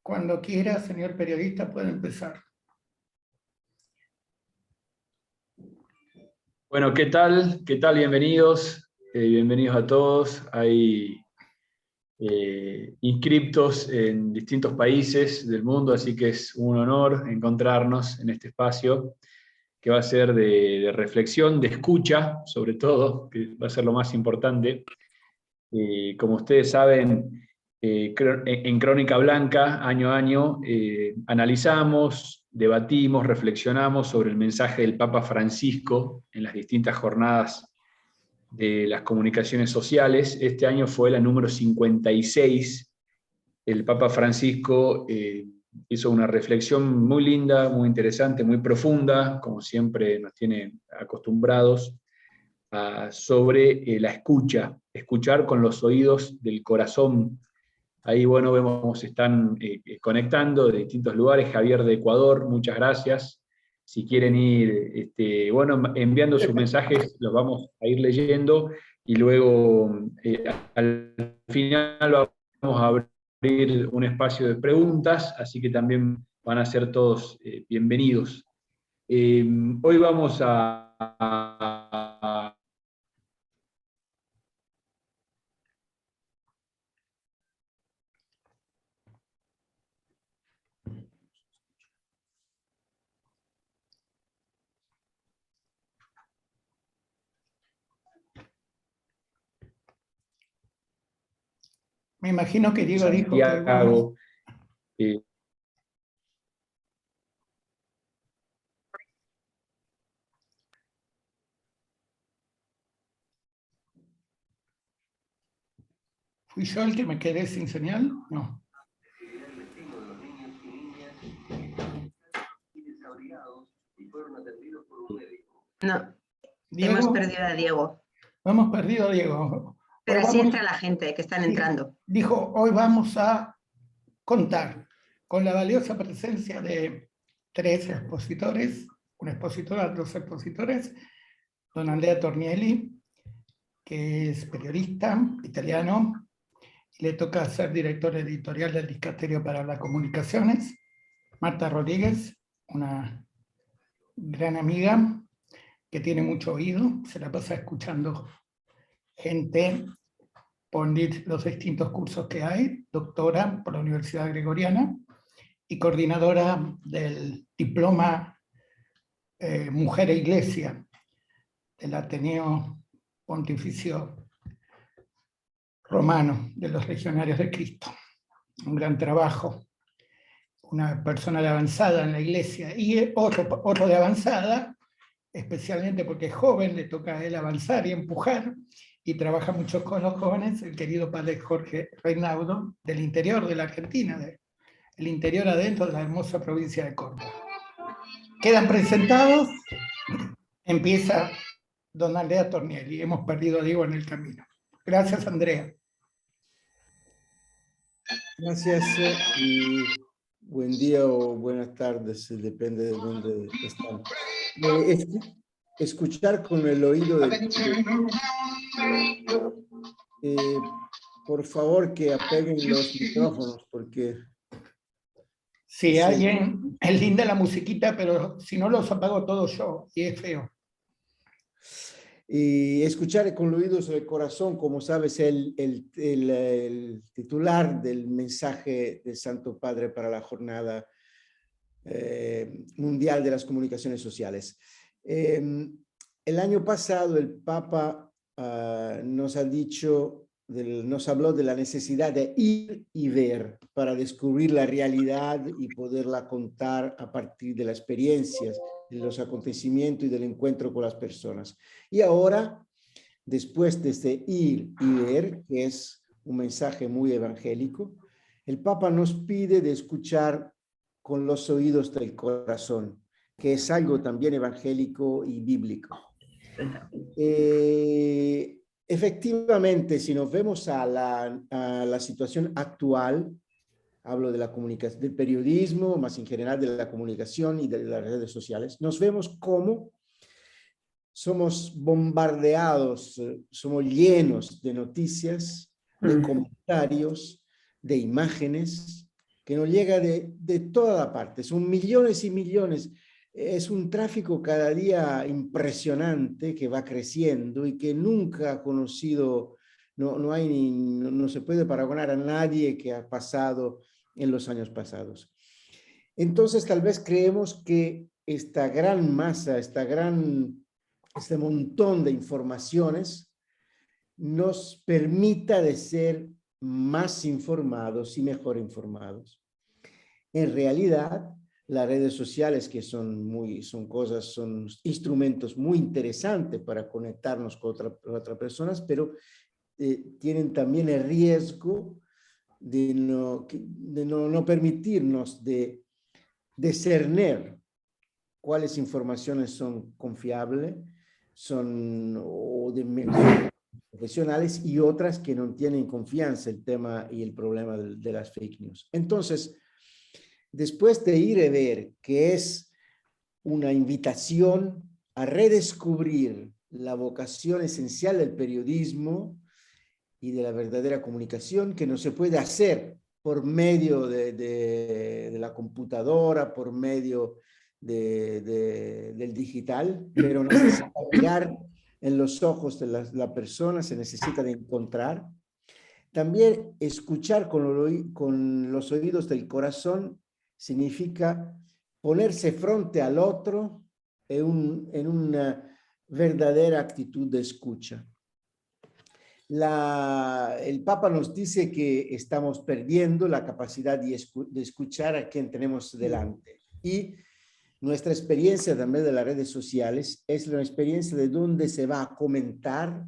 Cuando quiera, señor periodista, puede empezar. Bueno, ¿qué tal? ¿Qué tal? Bienvenidos. Bienvenidos a todos. Hay inscriptos en distintos países del mundo, así que es un honor encontrarnos en este espacio que va a ser de reflexión, de escucha, sobre todo, que va a ser lo más importante. Como ustedes saben, en Crónica Blanca, año a año, analizamos, debatimos, reflexionamos sobre el mensaje del Papa Francisco en las distintas jornadas de las comunicaciones sociales. Este año fue la número 56. El Papa Francisco hizo una reflexión muy linda, muy interesante, muy profunda, como siempre nos tiene acostumbrados, sobre la escucha, escuchar con los oídos del corazón. Ahí, bueno, vemos cómo se están conectando de distintos lugares. Javier de Ecuador, muchas gracias. Si quieren ir, bueno, enviando sus mensajes, los vamos a ir leyendo y luego al final vamos a abrir un espacio de preguntas, así que también van a ser todos bienvenidos. Hoy vamos a Me imagino que Diego dijo que vamos... Santiago. ¿Fui yo el que me quedé sin señal? No. No, ¿Diego? hemos perdido a Diego. Hemos perdido a Diego. Pero sí entra la gente que están entrando. Dijo, hoy vamos a contar con la valiosa presencia de 3 expositores, una expositora, 2 expositores, don Andrea Tornielli, que es periodista italiano, y le toca ser director editorial del Dicasterio para las Comunicaciones, Marta Rodríguez, una gran amiga que tiene mucho oído, se la pasa escuchando gente por los distintos cursos que hay, doctora por la Universidad Gregoriana y coordinadora del diploma Mujer e Iglesia del Ateneo Pontificio Romano de los Legionarios de Cristo. Un gran trabajo, una persona de avanzada en la Iglesia y otro de avanzada, especialmente porque es joven, le toca a él avanzar y empujar, y trabaja mucho con los jóvenes, el querido padre Jorge Reinaudo, del interior de la Argentina, del interior adentro de la hermosa provincia de Córdoba. Quedan presentados, empieza don Andrea Tornielli. Hemos perdido a Diego en el camino. Gracias, Andrea. Gracias y buen día o buenas tardes, depende de dónde están. Escuchar con el oído por favor que apaguen los micrófonos porque... Sí, alguien, es linda la musiquita, pero si no los apago todos yo, y es feo. Y escuchar con los oídos del corazón, como sabes, el titular del mensaje del Santo Padre para la Jornada Mundial de las Comunicaciones Sociales. El año pasado el Papa nos habló de la necesidad de ir y ver para descubrir la realidad y poderla contar a partir de las experiencias, de los acontecimientos y del encuentro con las personas. Y ahora, después de este ir y ver, que es un mensaje muy evangélico, el Papa nos pide de escuchar con los oídos del corazón, que es algo también evangélico y bíblico. Efectivamente, si nos vemos a la situación actual, hablo de la comunicación, del periodismo, más en general de la comunicación y de las redes sociales, nos vemos cómo somos bombardeados, somos llenos de noticias, de comentarios, de imágenes que nos llega de toda la parte. Son millones y millones. Es un tráfico cada día impresionante que va creciendo y que nunca ha conocido, no se puede paragonar a nadie que ha pasado en los años pasados. Entonces, tal vez creemos que esta gran masa, este montón de informaciones nos permita de ser más informados y mejor informados. En realidad, las redes sociales, que son instrumentos muy interesantes para conectarnos con otras personas, pero tienen también el riesgo de no permitirnos de discernir cuáles informaciones son confiables, o de profesionales, y otras que no tienen confianza, el tema y el problema de las fake news. Entonces, después de ir a ver que es una invitación a redescubrir la vocación esencial del periodismo y de la verdadera comunicación, que no se puede hacer por medio de la computadora, por medio del digital, pero necesita mirar en los ojos de la persona, se necesita de encontrar. También escuchar con los oídos del corazón significa ponerse frente al otro en una verdadera actitud de escucha. El Papa nos dice que estamos perdiendo la capacidad de escuchar a quien tenemos delante. Y nuestra experiencia también de las redes sociales es la experiencia de donde se va a comentar,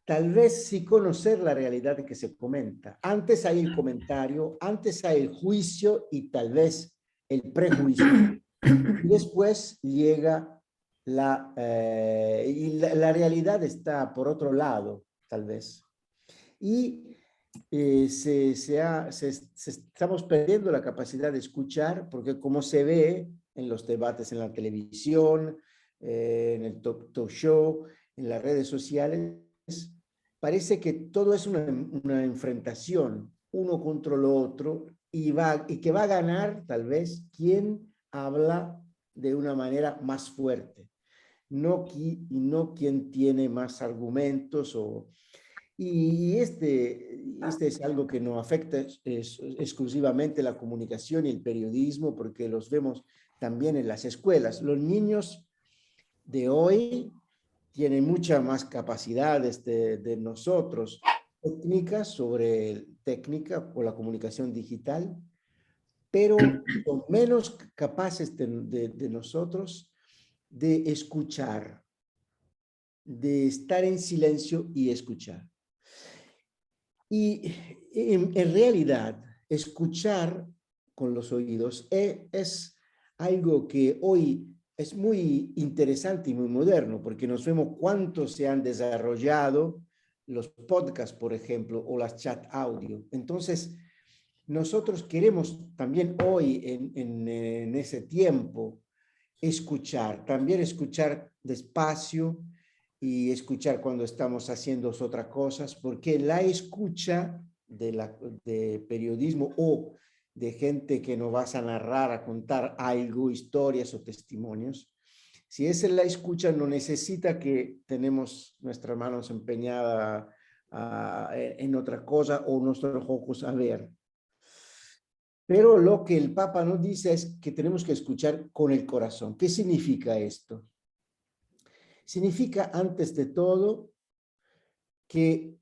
tal vez sin conocer la realidad que se comenta. Antes hay el comentario, antes hay el juicio y tal vez el prejuicio. Y después llega la realidad está por otro lado, tal vez. Y estamos perdiendo la capacidad de escuchar, porque como se ve en los debates en la televisión, en el talk show, en las redes sociales, parece que todo es una enfrentación, uno contra el otro, y que va a ganar tal vez quien habla de una manera más fuerte, no quien tiene más argumentos. Y este es algo que no afecta exclusivamente la comunicación y el periodismo, porque los vemos también en las escuelas. Los niños de hoy tienen mucha más capacidades de nosotros, técnica o la comunicación digital, pero son menos capaces de nosotros de escuchar, de estar en silencio y escuchar. Y en realidad, escuchar con los oídos es algo que hoy es muy interesante y muy moderno, porque nos vemos cuánto se han desarrollado los podcasts, por ejemplo, o las chat audio. Entonces, nosotros queremos también hoy, en ese tiempo, escuchar, también escuchar despacio y escuchar cuando estamos haciendo otras cosas, porque la escucha de periodismo o de gente que nos vas a narrar, a contar algo, historias o testimonios, si esa es la escucha, no necesita que tenemos nuestras manos empeñadas en otra cosa o nuestros ojos a ver. Pero lo que el Papa nos dice es que tenemos que escuchar con el corazón. ¿Qué significa esto? Significa, antes de todo, que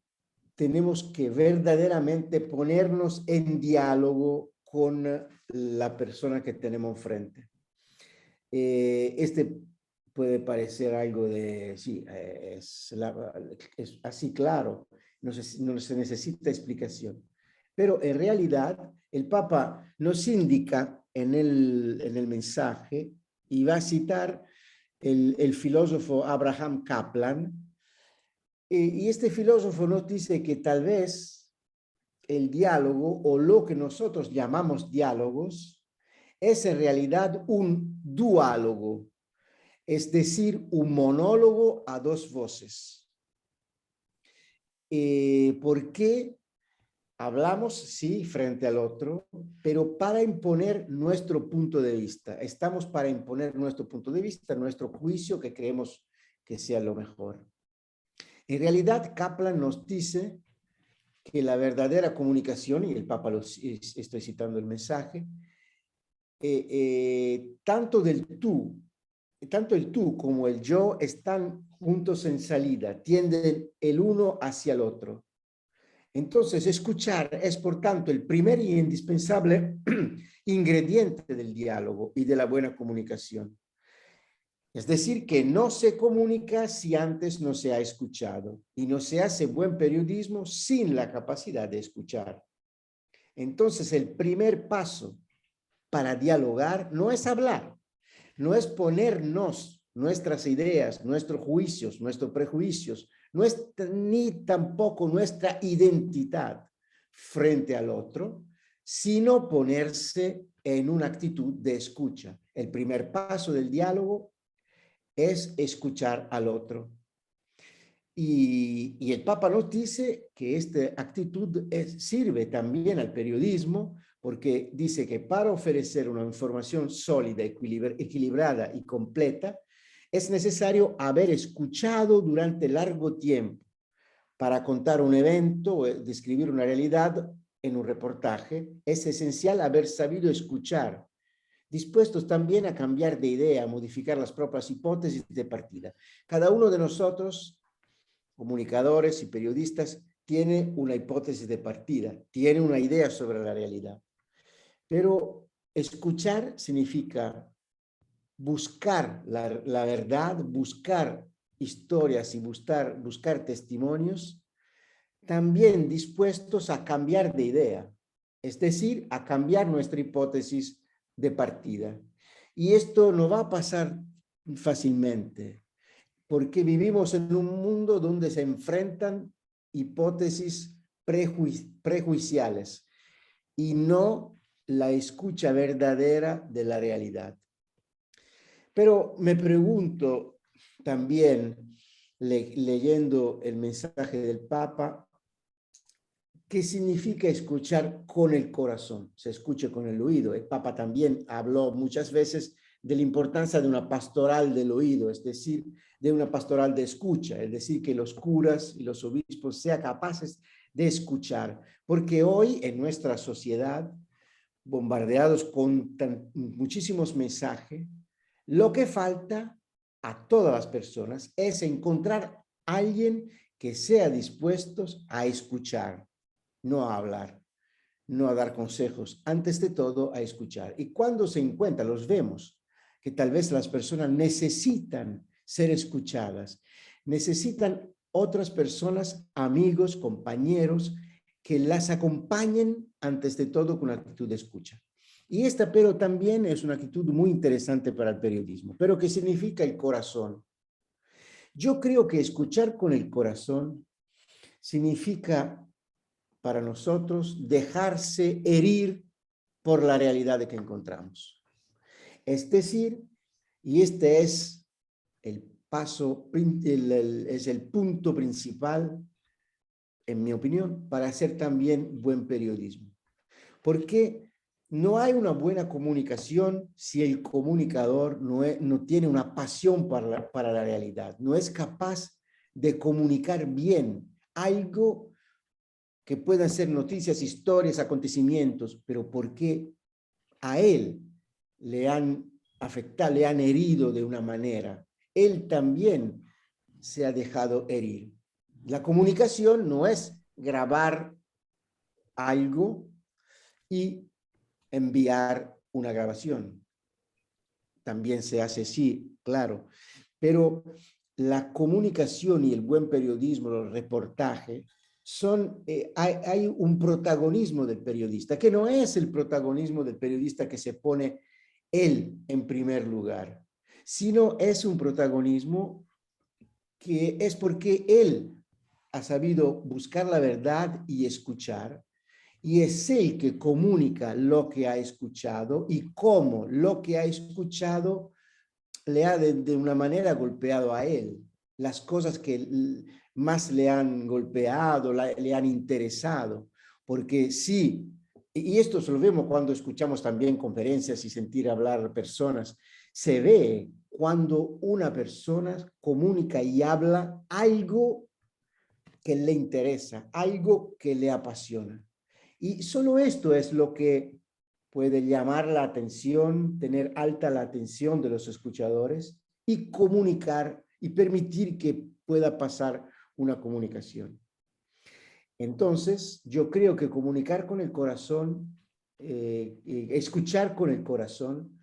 tenemos que verdaderamente ponernos en diálogo con la persona que tenemos enfrente. Puede parecer algo de, sí, es así claro, no se necesita explicación. Pero en realidad el Papa nos indica en el mensaje, y va a citar el filósofo Abraham Kaplan, y este filósofo nos dice que tal vez el diálogo, o lo que nosotros llamamos diálogos, es en realidad un duálogo, es decir, un monólogo a dos voces. ¿Por qué? hablamos, sí, frente al otro, pero para imponer nuestro punto de vista. Estamos para imponer nuestro punto de vista, nuestro juicio que creemos que sea lo mejor. En realidad, Kaplan nos dice que la verdadera comunicación, y el Papa estoy citando el mensaje, tanto el tú como el yo están juntos en salida, tienden el uno hacia el otro. Entonces, escuchar es, por tanto, el primer y indispensable ingrediente del diálogo y de la buena comunicación. Es decir, que no se comunica si antes no se ha escuchado, y no se hace buen periodismo sin la capacidad de escuchar. Entonces, el primer paso para dialogar no es hablar, no es ponernos nuestras ideas, nuestros juicios, nuestros prejuicios, ni tampoco nuestra identidad frente al otro, sino ponerse en una actitud de escucha. El primer paso del diálogo es escuchar al otro. Y el Papa nos dice que esta actitud sirve también al periodismo, porque dice que para ofrecer una información sólida, equilibrada y completa, es necesario haber escuchado durante largo tiempo. Para contar un evento o describir una realidad en un reportaje, es esencial haber sabido escuchar, dispuestos también a cambiar de idea, a modificar las propias hipótesis de partida. Cada uno de nosotros, comunicadores y periodistas, tiene una hipótesis de partida, tiene una idea sobre la realidad. Pero escuchar significa buscar la verdad, buscar historias y buscar testimonios, también dispuestos a cambiar de idea, es decir, a cambiar nuestra hipótesis de partida. Y esto no va a pasar fácilmente, porque vivimos en un mundo donde se enfrentan hipótesis prejuiciales y no la escucha verdadera de la realidad. Pero me pregunto también, leyendo el mensaje del Papa, ¿qué significa escuchar con el corazón? Se escucha con el oído. El Papa también habló muchas veces de la importancia de una pastoral del oído, es decir, de una pastoral de escucha, es decir, que los curas y los obispos sean capaces de escuchar, porque hoy en nuestra sociedad, bombardeados con muchísimos mensajes, lo que falta a todas las personas es encontrar a alguien que sea dispuesto a escuchar, no a hablar, no a dar consejos, antes de todo a escuchar. Y cuando se encuentra, los vemos, que tal vez las personas necesitan ser escuchadas, necesitan otras personas, amigos, compañeros, que las acompañen antes de todo con una actitud de escucha. Y esta, pero también es una actitud muy interesante para el periodismo. Pero ¿qué significa el corazón? Yo creo que escuchar con el corazón significa para nosotros dejarse herir por la realidad que encontramos. Es decir, y este es el paso, es el punto principal, en mi opinión, para hacer también buen periodismo. Porque no hay una buena comunicación si el comunicador no tiene una pasión para la realidad, no es capaz de comunicar bien algo que puedan ser noticias, historias, acontecimientos, pero porque a él le han afectado, le han herido de una manera, él también se ha dejado herir. La comunicación no es grabar algo y enviar una grabación. También se hace así, claro, pero la comunicación y el buen periodismo, los reportajes, hay un protagonismo del periodista, que no es el protagonismo del periodista que se pone él en primer lugar, sino es un protagonismo que es porque él ha sabido buscar la verdad y escuchar, y es él que comunica lo que ha escuchado y cómo lo que ha escuchado le ha de una manera golpeado a él. Las cosas que más le han golpeado, le han interesado. porque sí, y esto se lo vemos cuando escuchamos también conferencias y sentir hablar personas, se ve cuando una persona comunica y habla algo que le interesa, algo que le apasiona. Y solo esto es lo que puede llamar la atención, tener alta la atención de los escuchadores y comunicar y permitir que pueda pasar una comunicación. Entonces, yo creo que comunicar con el corazón, escuchar con el corazón,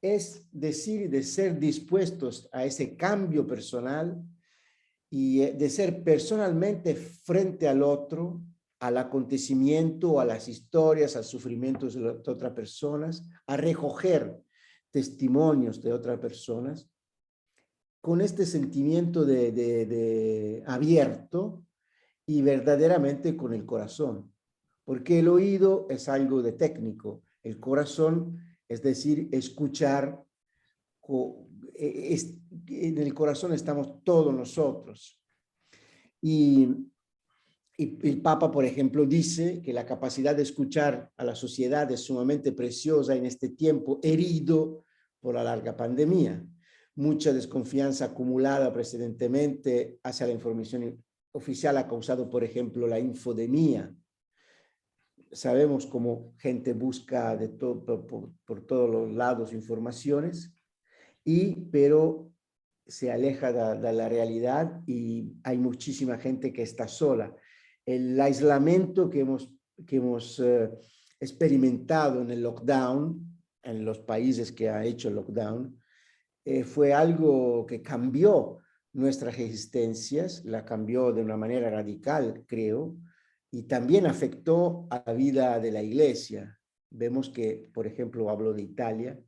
es decir, de ser dispuestos a ese cambio personal y de ser personalmente frente al otro, al acontecimiento, a las historias, a sufrimientos de otras personas, a recoger testimonios de otras personas, con este sentimiento de abierto y verdaderamente con el corazón. Porque el oído es algo de técnico, el corazón, es decir, escuchar, en el corazón estamos todos nosotros. Y el Papa, por ejemplo, dice que la capacidad de escuchar a la sociedad es sumamente preciosa en este tiempo herido por la larga pandemia. Mucha desconfianza acumulada precedentemente hacia la información oficial ha causado, por ejemplo, la infodemia. Sabemos cómo gente busca por todos los lados informaciones, pero se aleja de la realidad y hay muchísima gente que está sola. El aislamiento que hemos experimentado en el lockdown, en los países que ha hecho el lockdown, fue algo que cambió nuestras existencias, la cambió de una manera radical, creo, y también afectó a la vida de la iglesia. Vemos que, por ejemplo, hablo de Italia,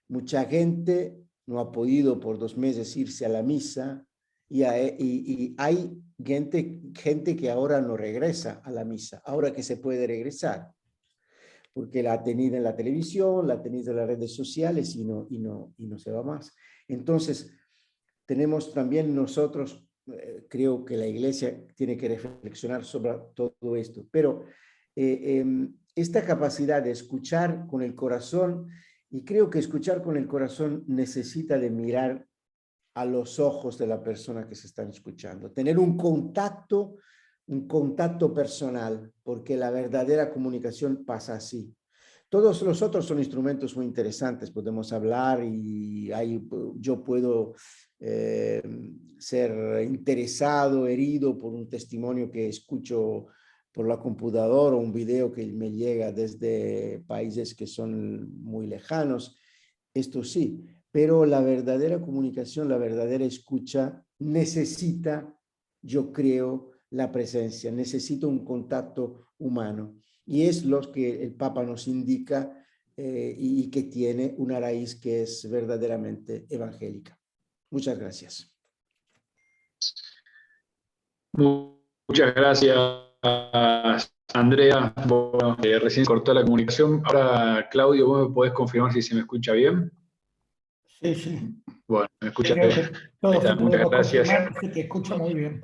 mucha gente no ha podido por 2 meses irse a la misa y hay gente que ahora no regresa a la misa, ahora que se puede regresar, porque la ha tenido en la televisión, la ha tenido en las redes sociales y no se va más. Entonces, tenemos también nosotros, creo que la iglesia tiene que reflexionar sobre todo esto, pero esta capacidad de escuchar con el corazón, y creo que escuchar con el corazón necesita de mirar a los ojos de la persona que se están escuchando, tener un contacto personal, porque la verdadera comunicación pasa así. Todos los otros son instrumentos muy interesantes, podemos hablar y yo puedo ser interesado, herido por un testimonio que escucho por la computadora o un video que me llega desde países que son muy lejanos, esto sí, pero la verdadera comunicación, la verdadera escucha necesita, yo creo, la presencia, necesita un contacto humano. Y es lo que el Papa nos indica y que tiene una raíz que es verdaderamente evangélica. Muchas gracias. Muchas gracias, Andrea. Bueno, recién cortó la comunicación. Ahora, Claudio, ¿vos me podés confirmar si se me escucha bien? Sí, sí. Bueno, me escucha Creo bien. que todos Muchas podemos gracias. confirmar que se te escucha muy bien.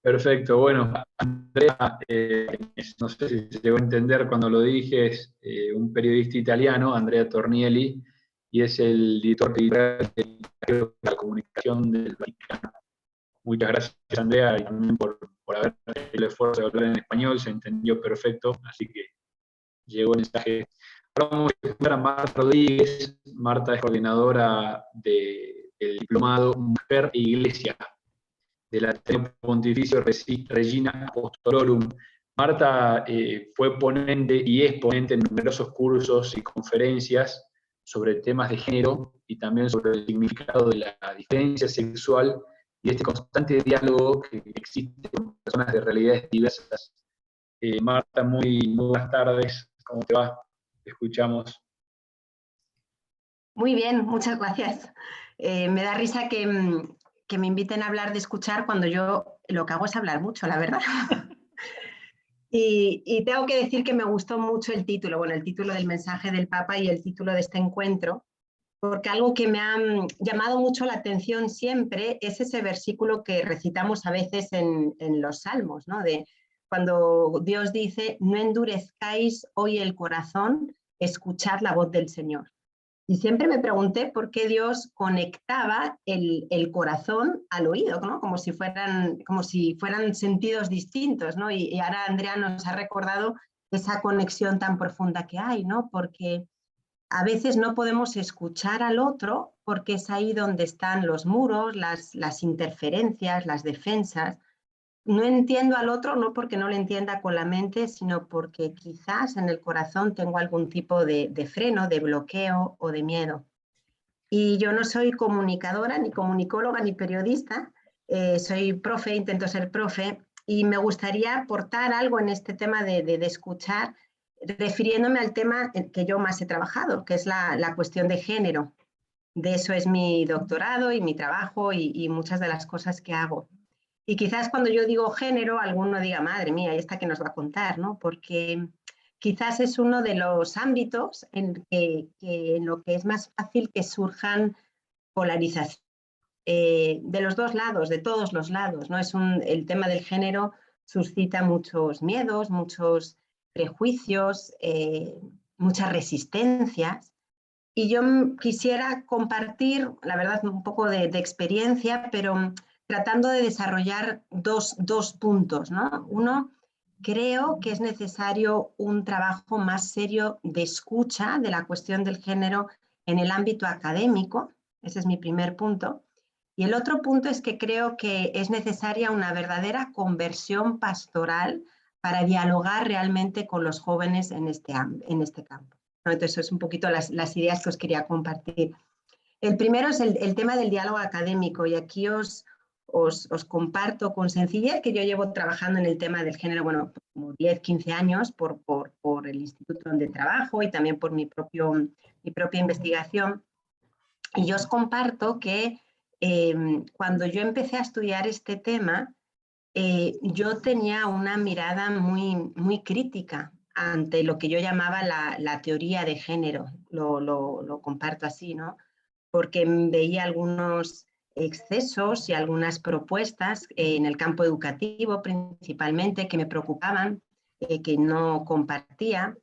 Perfecto, bueno, Andrea, no sé si se llegó a entender cuando lo dije, es un periodista italiano, Andrea Tornielli, y es el director de la comunicación del Vaticano. Muchas gracias, Andrea, y también por haber hecho el esfuerzo de hablar en español, se entendió perfecto, así que llegó el mensaje. Ahora vamos a escuchar a Marta Rodríguez. Marta es coordinadora del diplomado Mujer e Iglesia del Ateneo Pontificio Regina Apostolorum. Marta fue ponente y es ponente en numerosos cursos y conferencias sobre temas de género y también sobre el significado de la diferencia sexual y este constante diálogo que existe con personas de realidades diversas. Marta, muy buenas tardes. ¿Cómo te va? Te escuchamos. Muy bien, muchas gracias. Me da risa que me inviten a hablar de escuchar cuando yo lo que hago es hablar mucho, la verdad. Y tengo que decir que me gustó mucho el título, bueno, el título del mensaje del Papa y el título de este encuentro, porque algo que me ha llamado mucho la atención siempre es ese versículo que recitamos a veces en los salmos, ¿no? De cuando Dios dice, no endurezcáis hoy el corazón, escuchad la voz del Señor. Y siempre me pregunté por qué Dios conectaba el corazón al oído, ¿no? Como si fueran sentidos distintos, ¿no? Y ahora Andrea nos ha recordado esa conexión tan profunda que hay, ¿no? Porque a veces no podemos escuchar al otro porque es ahí donde están los muros, las interferencias, las defensas. No entiendo al otro no porque no le entienda con la mente, sino porque quizás en el corazón tengo algún tipo de freno, de bloqueo o de miedo. Y yo no soy comunicadora, ni comunicóloga, ni periodista. Soy profe, intento ser profe, y me gustaría aportar algo en este tema de escuchar, refiriéndome al tema que yo más he trabajado, que es la cuestión de género. De eso es mi doctorado y mi trabajo y muchas de las cosas que hago. Y quizás cuando yo digo género, alguno diga, madre mía, ¿y esta qué nos va a contar? ¿No? Porque quizás es uno de los ámbitos en lo que es más fácil que surjan polarizaciones de los dos lados, de todos los lados, ¿no? El tema del género suscita muchos miedos, muchos prejuicios, muchas resistencias. Y yo quisiera compartir, la verdad, un poco de experiencia, pero tratando de desarrollar dos puntos, ¿no? Uno, creo que es necesario un trabajo más serio de escucha de la cuestión del género en el ámbito académico. Ese es mi primer punto. Y el otro punto es que creo que es necesaria una verdadera conversión pastoral para dialogar realmente con los jóvenes en este campo. Entonces, eso es un poquito las ideas que os quería compartir. El primero es el tema del diálogo académico, y aquí os comparto con sencillez que yo llevo trabajando en el tema del género, bueno, como 10, 15 años por el instituto donde trabajo y también por mi propia investigación. Y yo os comparto que cuando yo empecé a estudiar este tema, yo tenía una mirada muy, muy crítica ante lo que yo llamaba la teoría de género, lo comparto así, ¿no? Porque veía algunos excesos y algunas propuestas en el campo educativo principalmente que me preocupaban, que no compartía,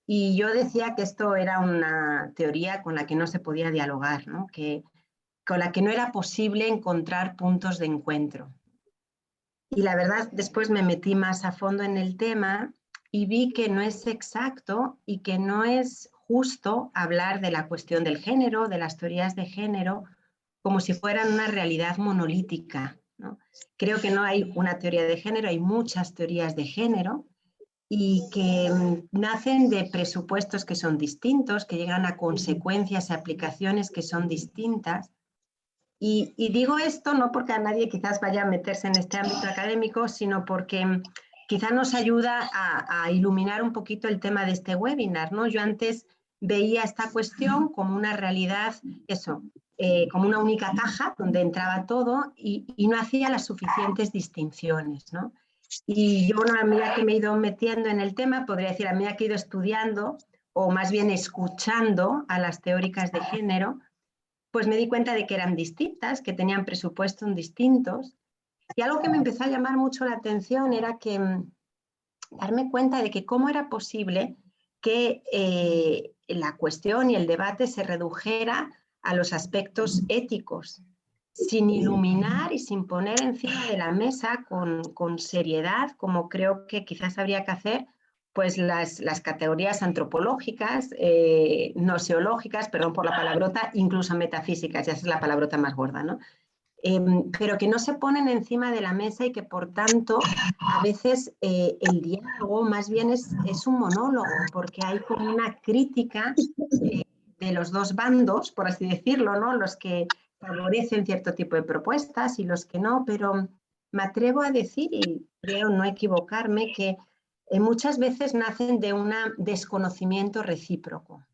y yo decía que esto era una teoría con la que no se podía dialogar, ¿no? Con la que no era posible encontrar puntos de encuentro. Y la verdad, después me metí más a fondo en el tema y vi que no es exacto y que no es justo hablar de la cuestión del género, de las teorías de género, como si fueran una realidad monolítica, ¿no? Creo que no hay una teoría de género, hay muchas teorías de género y que nacen de presupuestos que son distintos, que llegan a consecuencias y aplicaciones que son distintas. Y digo esto no porque a nadie quizás vaya a meterse en este ámbito académico, sino porque quizás nos ayuda a iluminar un poquito el tema de este webinar, ¿no? Yo antes veía esta cuestión como una realidad, como una única caja donde entraba todo y no hacía las suficientes distinciones, ¿no? Y yo, a medida que me he ido metiendo en el tema, podría decir, a medida que he ido estudiando, o más bien escuchando a las teóricas de género, pues me di cuenta de que eran distintas, que tenían presupuestos distintos. Y algo que me empezó a llamar mucho la atención era que darme cuenta de que cómo era posible que la cuestión y el debate se redujera a los aspectos éticos, sin iluminar y sin poner encima de la mesa con seriedad, como creo que quizás habría que hacer, pues las categorías antropológicas, noseológicas, perdón por la palabrota, incluso metafísicas, ya es la palabrota más gorda, ¿no? Pero que no se ponen encima de la mesa y que por tanto a veces el diálogo más bien es un monólogo, porque hay como una crítica de los dos bandos, por así decirlo, ¿no? Los que favorecen cierto tipo de propuestas y los que no, pero me atrevo a decir, y creo no equivocarme, que muchas veces nacen de un desconocimiento recíproco.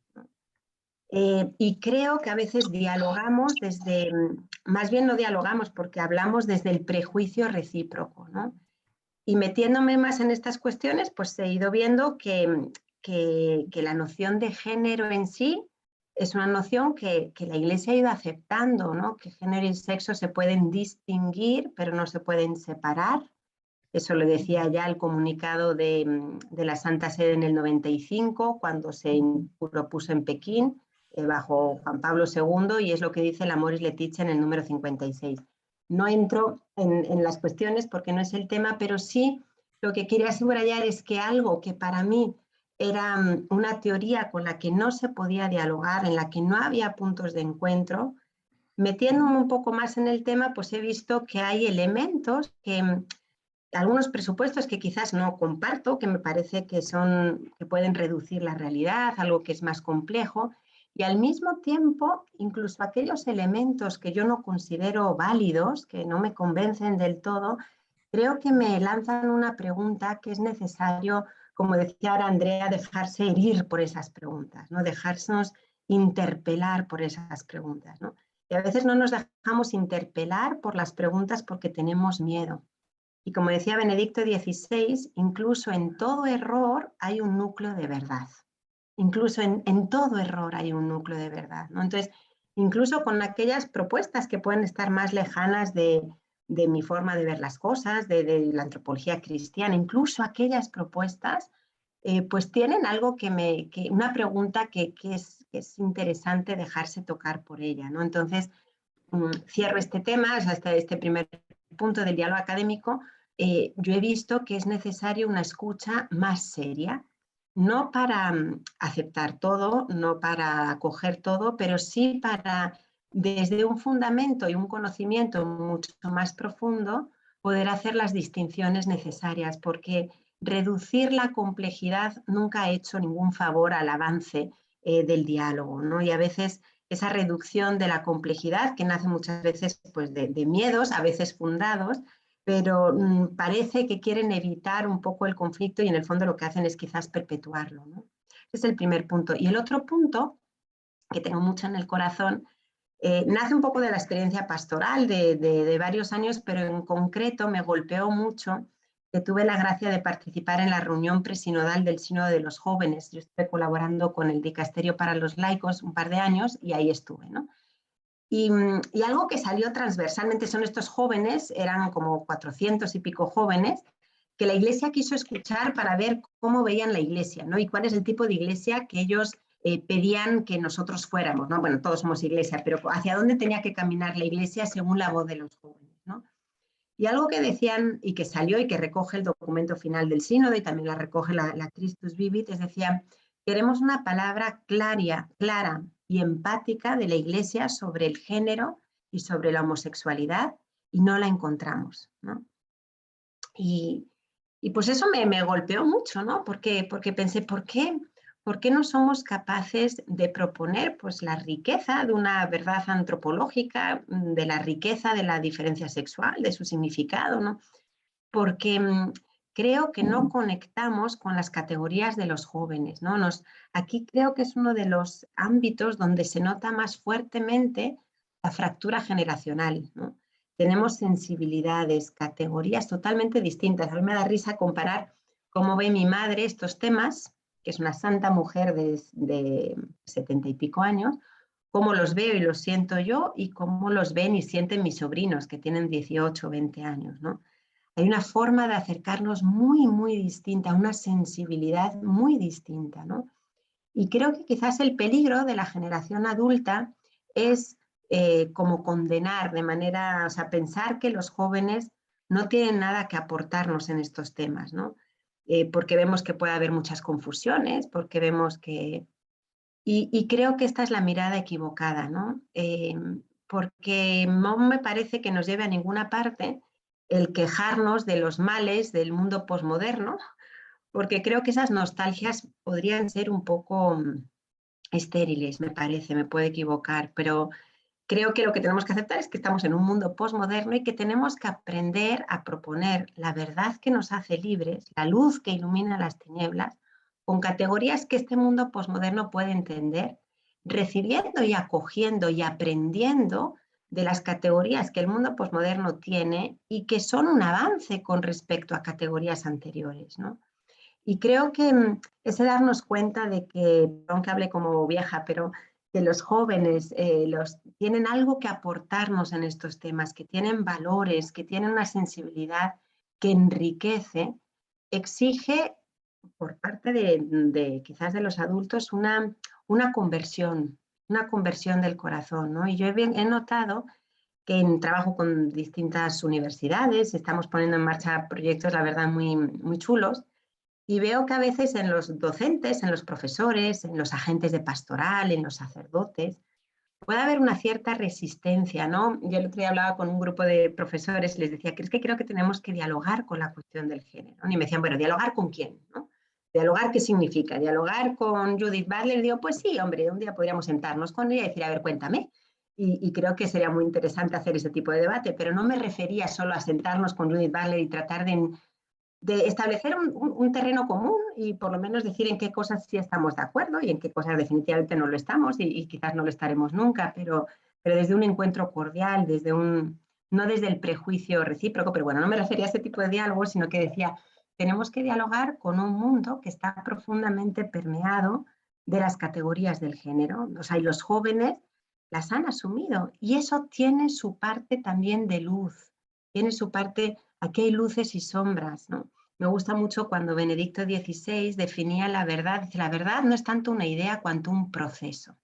Y creo que a veces dialogamos más bien no dialogamos porque hablamos desde el prejuicio recíproco, ¿no? Y metiéndome más en estas cuestiones, pues he ido viendo que la noción de género en sí es una noción que la Iglesia ha ido aceptando, ¿no? Que género y sexo se pueden distinguir, pero no se pueden separar. Eso lo decía ya el comunicado de la Santa Sede en el 95, cuando se propuso en Pekín, bajo Juan Pablo II, y es lo que dice el Amoris Laetitia en el número 56. No entro en las cuestiones porque no es el tema, pero sí lo que quería subrayar es que algo que para mí era una teoría con la que no se podía dialogar, en la que no había puntos de encuentro, metiéndome un poco más en el tema, pues he visto que hay elementos que algunos presupuestos que quizás no comparto, que me parece que pueden reducir la realidad, algo que es más complejo, y al mismo tiempo, incluso aquellos elementos que yo no considero válidos, que no me convencen del todo, creo que me lanzan una pregunta que es necesario, como decía ahora Andrea, dejarse herir por esas preguntas, ¿no? Dejarnos interpelar por esas preguntas, ¿no? Y a veces no nos dejamos interpelar por las preguntas porque tenemos miedo. Y como decía Benedicto XVI, incluso en todo error hay un núcleo de verdad. Incluso en todo error hay un núcleo de verdad, ¿no? Entonces, incluso con aquellas propuestas que pueden estar más lejanas de mi forma de ver las cosas, de la antropología cristiana, incluso aquellas propuestas, pues tienen algo una pregunta que es interesante dejarse tocar por ella, ¿no? Entonces, cierro este tema, hasta este primer punto del diálogo académico. Yo he visto que es necesaria una escucha más seria, no para aceptar todo, no para acoger todo, pero sí para, desde un fundamento y un conocimiento mucho más profundo, poder hacer las distinciones necesarias, porque reducir la complejidad nunca ha hecho ningún favor al avance del diálogo, ¿no? Y a veces esa reducción de la complejidad, que nace muchas veces pues, de miedos, a veces fundados, pero parece que quieren evitar un poco el conflicto y en el fondo lo que hacen es quizás perpetuarlo, ¿no? Ese es el primer punto. Y el otro punto, que tengo mucho en el corazón, nace un poco de la experiencia pastoral de varios años, pero en concreto me golpeó mucho que tuve la gracia de participar en la reunión presinodal del Sínodo de los Jóvenes. Yo estuve colaborando con el Dicasterio para los Laicos un par de años y ahí estuve, ¿no? Y algo que salió transversalmente son estos jóvenes, eran como 400 y pico jóvenes, que la Iglesia quiso escuchar para ver cómo veían la Iglesia, ¿no? Y cuál es el tipo de Iglesia que ellos pedían que nosotros fuéramos, ¿no? Bueno, todos somos Iglesia, pero hacia dónde tenía que caminar la Iglesia según la voz de los jóvenes, ¿no? Y algo que decían y que salió y que recoge el documento final del sínodo y también la recoge la Christus Vivit, es decir, queremos una palabra clara y empática de la Iglesia sobre el género y sobre la homosexualidad y no la encontramos, ¿no? Y pues eso me golpeó mucho, ¿no? Porque pensé, ¿por qué no somos capaces de proponer pues, la riqueza de una verdad antropológica, de la riqueza de la diferencia sexual, de su significado, ¿no? Porque creo que no conectamos con las categorías de los jóvenes, ¿no? Aquí creo que es uno de los ámbitos donde se nota más fuertemente la fractura generacional, ¿no? Tenemos sensibilidades, categorías totalmente distintas. A mí me da risa comparar cómo ve mi madre estos temas, que es una santa mujer de 70 y pico años, cómo los veo y los siento yo y cómo los ven y sienten mis sobrinos, que tienen 18 o 20 años, ¿no? Hay una forma de acercarnos muy, muy distinta, una sensibilidad muy distinta, ¿no? Y creo que quizás el peligro de la generación adulta es como condenar de manera, o sea, pensar que los jóvenes no tienen nada que aportarnos en estos temas, ¿no? Porque vemos que puede haber muchas confusiones, porque vemos que... Y creo que esta es la mirada equivocada, ¿no? Porque no me parece que nos lleve a ninguna parte el quejarnos de los males del mundo posmoderno, porque creo que esas nostalgias podrían ser un poco estériles, me parece, me puedo equivocar, pero creo que lo que tenemos que aceptar es que estamos en un mundo posmoderno y que tenemos que aprender a proponer la verdad que nos hace libres, la luz que ilumina las tinieblas, con categorías que este mundo posmoderno puede entender, recibiendo y acogiendo y aprendiendo de las categorías que el mundo posmoderno tiene y que son un avance con respecto a categorías anteriores, ¿no? Y creo que ese darnos cuenta de que, aunque hable como vieja, pero que los jóvenes tienen algo que aportarnos en estos temas, que tienen valores, que tienen una sensibilidad que enriquece, exige por parte de quizás de los adultos una conversión del corazón, ¿no? Y yo he notado que trabajo con distintas universidades, estamos poniendo en marcha proyectos, la verdad, muy, muy chulos, y veo que a veces en los docentes, en los profesores, en los agentes de pastoral, en los sacerdotes, puede haber una cierta resistencia, ¿no? Yo el otro día hablaba con un grupo de profesores y les decía que es que creo que tenemos que dialogar con la cuestión del género, ¿no? Y me decían, bueno, ¿dialogar con quién? ¿No? ¿Dialogar qué significa? ¿Dialogar con Judith Butler? Digo, pues sí, hombre, un día podríamos sentarnos con ella y decir, a ver, cuéntame. Y creo que sería muy interesante hacer ese tipo de debate, pero no me refería solo a sentarnos con Judith Butler y tratar de establecer un terreno común y por lo menos decir en qué cosas sí estamos de acuerdo y en qué cosas definitivamente no lo estamos y quizás no lo estaremos nunca, pero desde un encuentro cordial, no desde el prejuicio recíproco, pero bueno, no me refería a ese tipo de diálogo, sino que decía, tenemos que dialogar con un mundo que está profundamente permeado de las categorías del género. O sea, y los jóvenes las han asumido y eso tiene su parte también de luz, tiene su parte, aquí hay luces y sombras, ¿no? Me gusta mucho cuando Benedicto XVI definía la verdad. Dice, la verdad no es tanto una idea cuanto un proceso.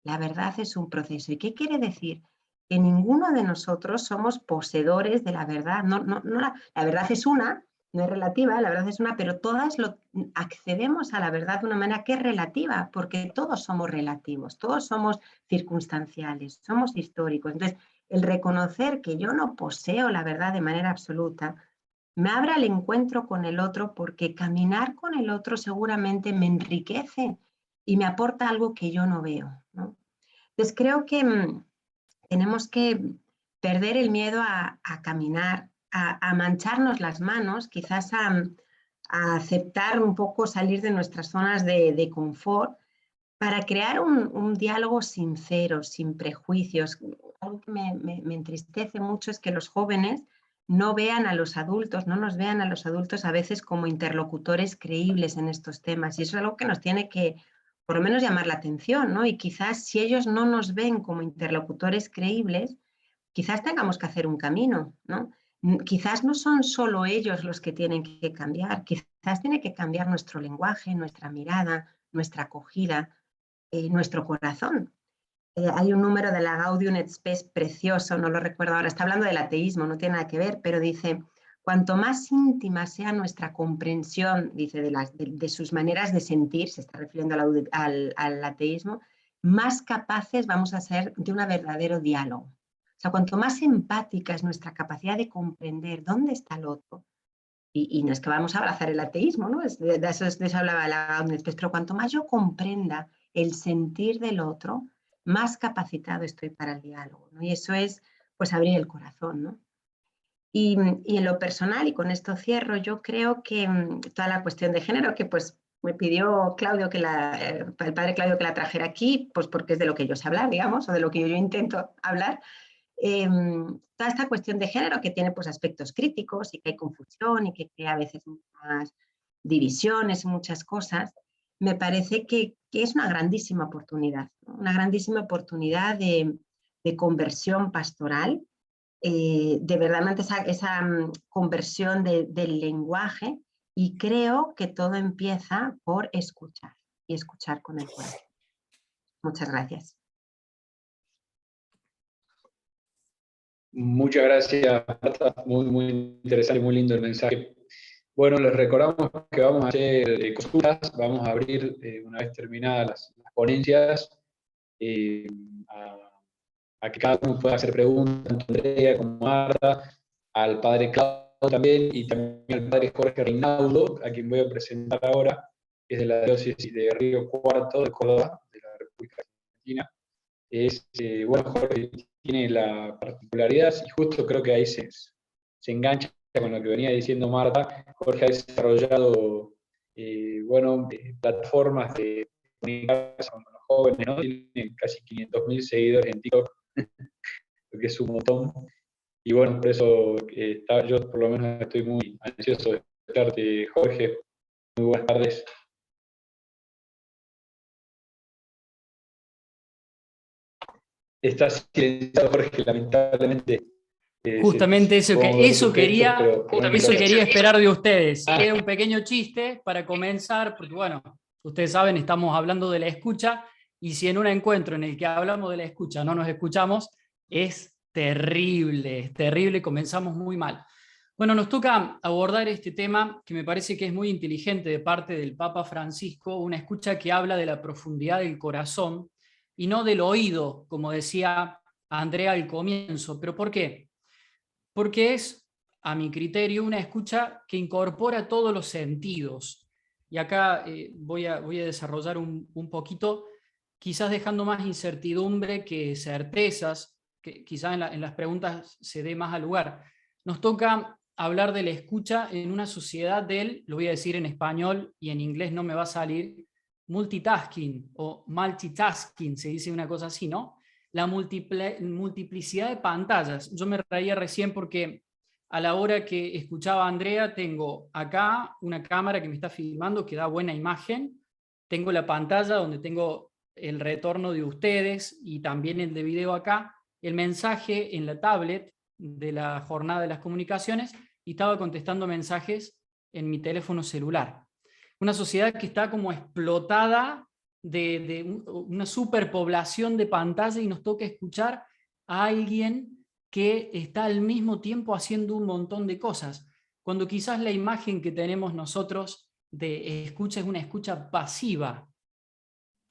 La verdad es un proceso. ¿Y qué quiere decir? Que ninguno de nosotros somos poseedores de la verdad. La verdad es una, no es relativa, la verdad es una, pero todas accedemos a la verdad de una manera que es relativa, porque todos somos relativos, todos somos circunstanciales, somos históricos. Entonces, el reconocer que yo no poseo la verdad de manera absoluta me abre al encuentro con el otro, porque caminar con el otro seguramente me enriquece y me aporta algo que yo no veo, ¿no? Entonces creo que tenemos que perder el miedo a caminar, a mancharnos las manos, quizás a aceptar un poco salir de nuestras zonas de confort para crear un diálogo sincero, sin prejuicios. Algo que me entristece mucho es que los jóvenes no vean a los adultos, no nos vean a los adultos a veces como interlocutores creíbles en estos temas. Y eso es algo que nos tiene que, por lo menos, llamar la atención, ¿no? Y quizás si ellos no nos ven como interlocutores creíbles, quizás tengamos que hacer un camino, ¿no? Quizás no son solo ellos los que tienen que cambiar, quizás tiene que cambiar nuestro lenguaje, nuestra mirada, nuestra acogida, nuestro corazón. Hay un número de la Gaudium et Spes precioso, no lo recuerdo ahora, está hablando del ateísmo, no tiene nada que ver, pero dice, cuanto más íntima sea nuestra comprensión, dice, de sus maneras de sentir, se está refiriendo al ateísmo, más capaces vamos a ser de un verdadero diálogo. O sea, cuanto más empática es nuestra capacidad de comprender dónde está el otro, y no es que vamos a abrazar el ateísmo, ¿no? De eso hablaba la Gaudium et Spes, pero cuanto más yo comprenda el sentir del otro, más capacitado estoy para el diálogo, ¿no? Y eso es, pues, abrir el corazón, ¿no? Y en lo personal, y con esto cierro, yo creo que toda la cuestión de género, que pues me pidió Claudio el padre Claudio que la trajera aquí, pues porque es de lo que yo sé hablar, digamos, o de lo que yo intento hablar. Toda esta cuestión de género que tiene pues aspectos críticos y que hay confusión y que crea a veces muchas divisiones, muchas cosas, me parece que es una grandísima oportunidad, ¿no? Una grandísima oportunidad de conversión pastoral, de verdad esa conversión del lenguaje, y creo que todo empieza por escuchar y escuchar con el corazón. Muchas gracias. Muchas gracias, Marta. Muy, muy interesante, muy lindo el mensaje. Bueno, les recordamos que vamos a hacer consultas, vamos a abrir, una vez terminadas las ponencias, a que cada uno pueda hacer preguntas, tanto Andrea como Marta, al padre Claudio también, y también al padre Jorge Reinaldo, a quien voy a presentar ahora, que es de la diócesis de Río Cuarto, de Córdoba, de la República Argentina. Bueno, Jorge tiene la particularidad, y justo creo que ahí se engancha con lo que venía diciendo Marta. Jorge ha desarrollado plataformas de comunicación con los jóvenes, ¿no? Tiene casi 500.000 seguidores en TikTok, lo que es un montón. Y bueno, por eso yo por lo menos estoy muy ansioso de escucharte, Jorge. Muy buenas tardes. Estás silenciado, Jorge, lamentablemente. Justamente eso, eso quería esperar de ustedes. Ah. Era un pequeño chiste para comenzar, porque bueno, ustedes saben, estamos hablando de la escucha, y si en un encuentro en el que hablamos de la escucha no nos escuchamos, es terrible, comenzamos muy mal. Bueno, nos toca abordar este tema que me parece que es muy inteligente de parte del Papa Francisco, una escucha que habla de la profundidad del corazón y no del oído, como decía Andrea al comienzo. ¿Pero por qué? Porque es, a mi criterio, una escucha que incorpora todos los sentidos. Y acá voy a desarrollar un poquito, quizás dejando más incertidumbre que certezas, que quizás en las preguntas se dé más al lugar. Nos toca hablar de la escucha en una sociedad del, lo voy a decir en español y en inglés no me va a salir, multitasking o multitasking, se dice una cosa así, ¿no? La multiplicidad de pantallas. Yo me reía recién porque a la hora que escuchaba a Andrea, tengo acá una cámara que me está filmando que da buena imagen, tengo la pantalla donde tengo el retorno de ustedes y también el de video acá, el mensaje en la tablet de la jornada de las comunicaciones, y estaba contestando mensajes en mi teléfono celular. Una sociedad que está como explotada de una superpoblación de pantalla, y nos toca escuchar a alguien que está al mismo tiempo haciendo un montón de cosas, cuando quizás la imagen que tenemos nosotros de escucha es una escucha pasiva,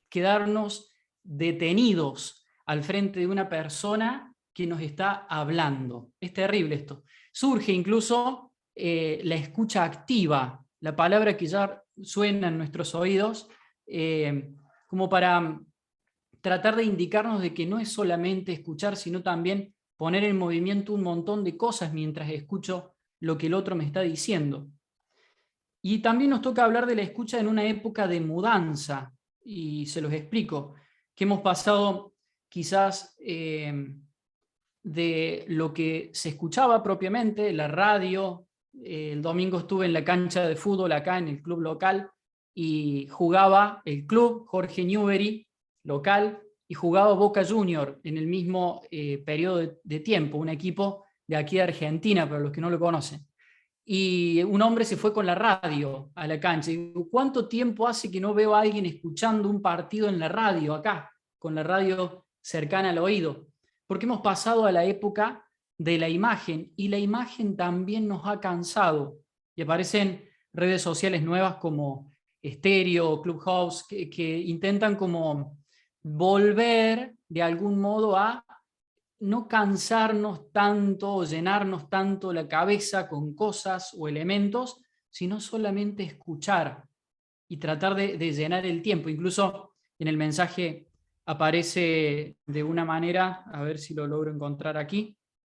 quedarnos detenidos al frente de una persona que nos está hablando. Es terrible esto. Surge incluso la escucha activa, la palabra que ya suena en nuestros oídos, como para tratar de indicarnos de que no es solamente escuchar, sino también poner en movimiento un montón de cosas mientras escucho lo que el otro me está diciendo. Y también nos toca hablar de la escucha en una época de mudanza, y se los explico, que hemos pasado quizás de lo que se escuchaba propiamente, la radio. El domingo estuve en la cancha de fútbol acá en el club local y jugaba el club Jorge Newbery local y jugaba Boca Junior en el mismo periodo de tiempo, un equipo de aquí de Argentina, para los que no lo conocen. Y un hombre se fue con la radio a la cancha. Y digo, ¿cuánto tiempo hace que no veo a alguien escuchando un partido en la radio acá, con la radio cercana al oído? Porque hemos pasado a la época de la imagen, y la imagen también nos ha cansado. Y aparecen redes sociales nuevas como Stereo, Clubhouse, que intentan como volver de algún modo a no cansarnos tanto o llenarnos tanto la cabeza con cosas o elementos, sino solamente escuchar y tratar de llenar el tiempo. Incluso en el mensaje aparece de una manera, a ver si lo logro encontrar aquí,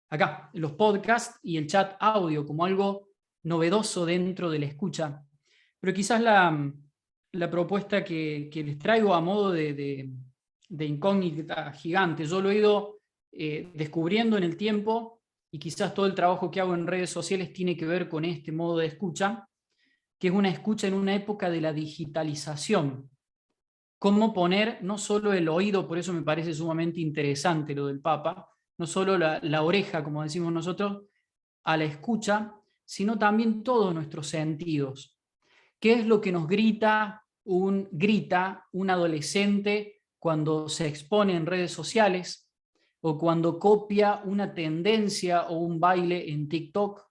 acá, los podcasts y el chat audio como algo novedoso dentro de la escucha. Pero quizás la propuesta que les traigo a modo de incógnita gigante, yo lo he ido descubriendo en el tiempo, y quizás todo el trabajo que hago en redes sociales tiene que ver con este modo de escucha, que es una escucha en una época de la digitalización. Cómo poner no solo el oído, por eso me parece sumamente interesante lo del Papa, no solo la oreja, como decimos nosotros, a la escucha, sino también todos nuestros sentidos. ¿Qué es lo que nos grita un adolescente cuando se expone en redes sociales, o cuando copia una tendencia o un baile en TikTok,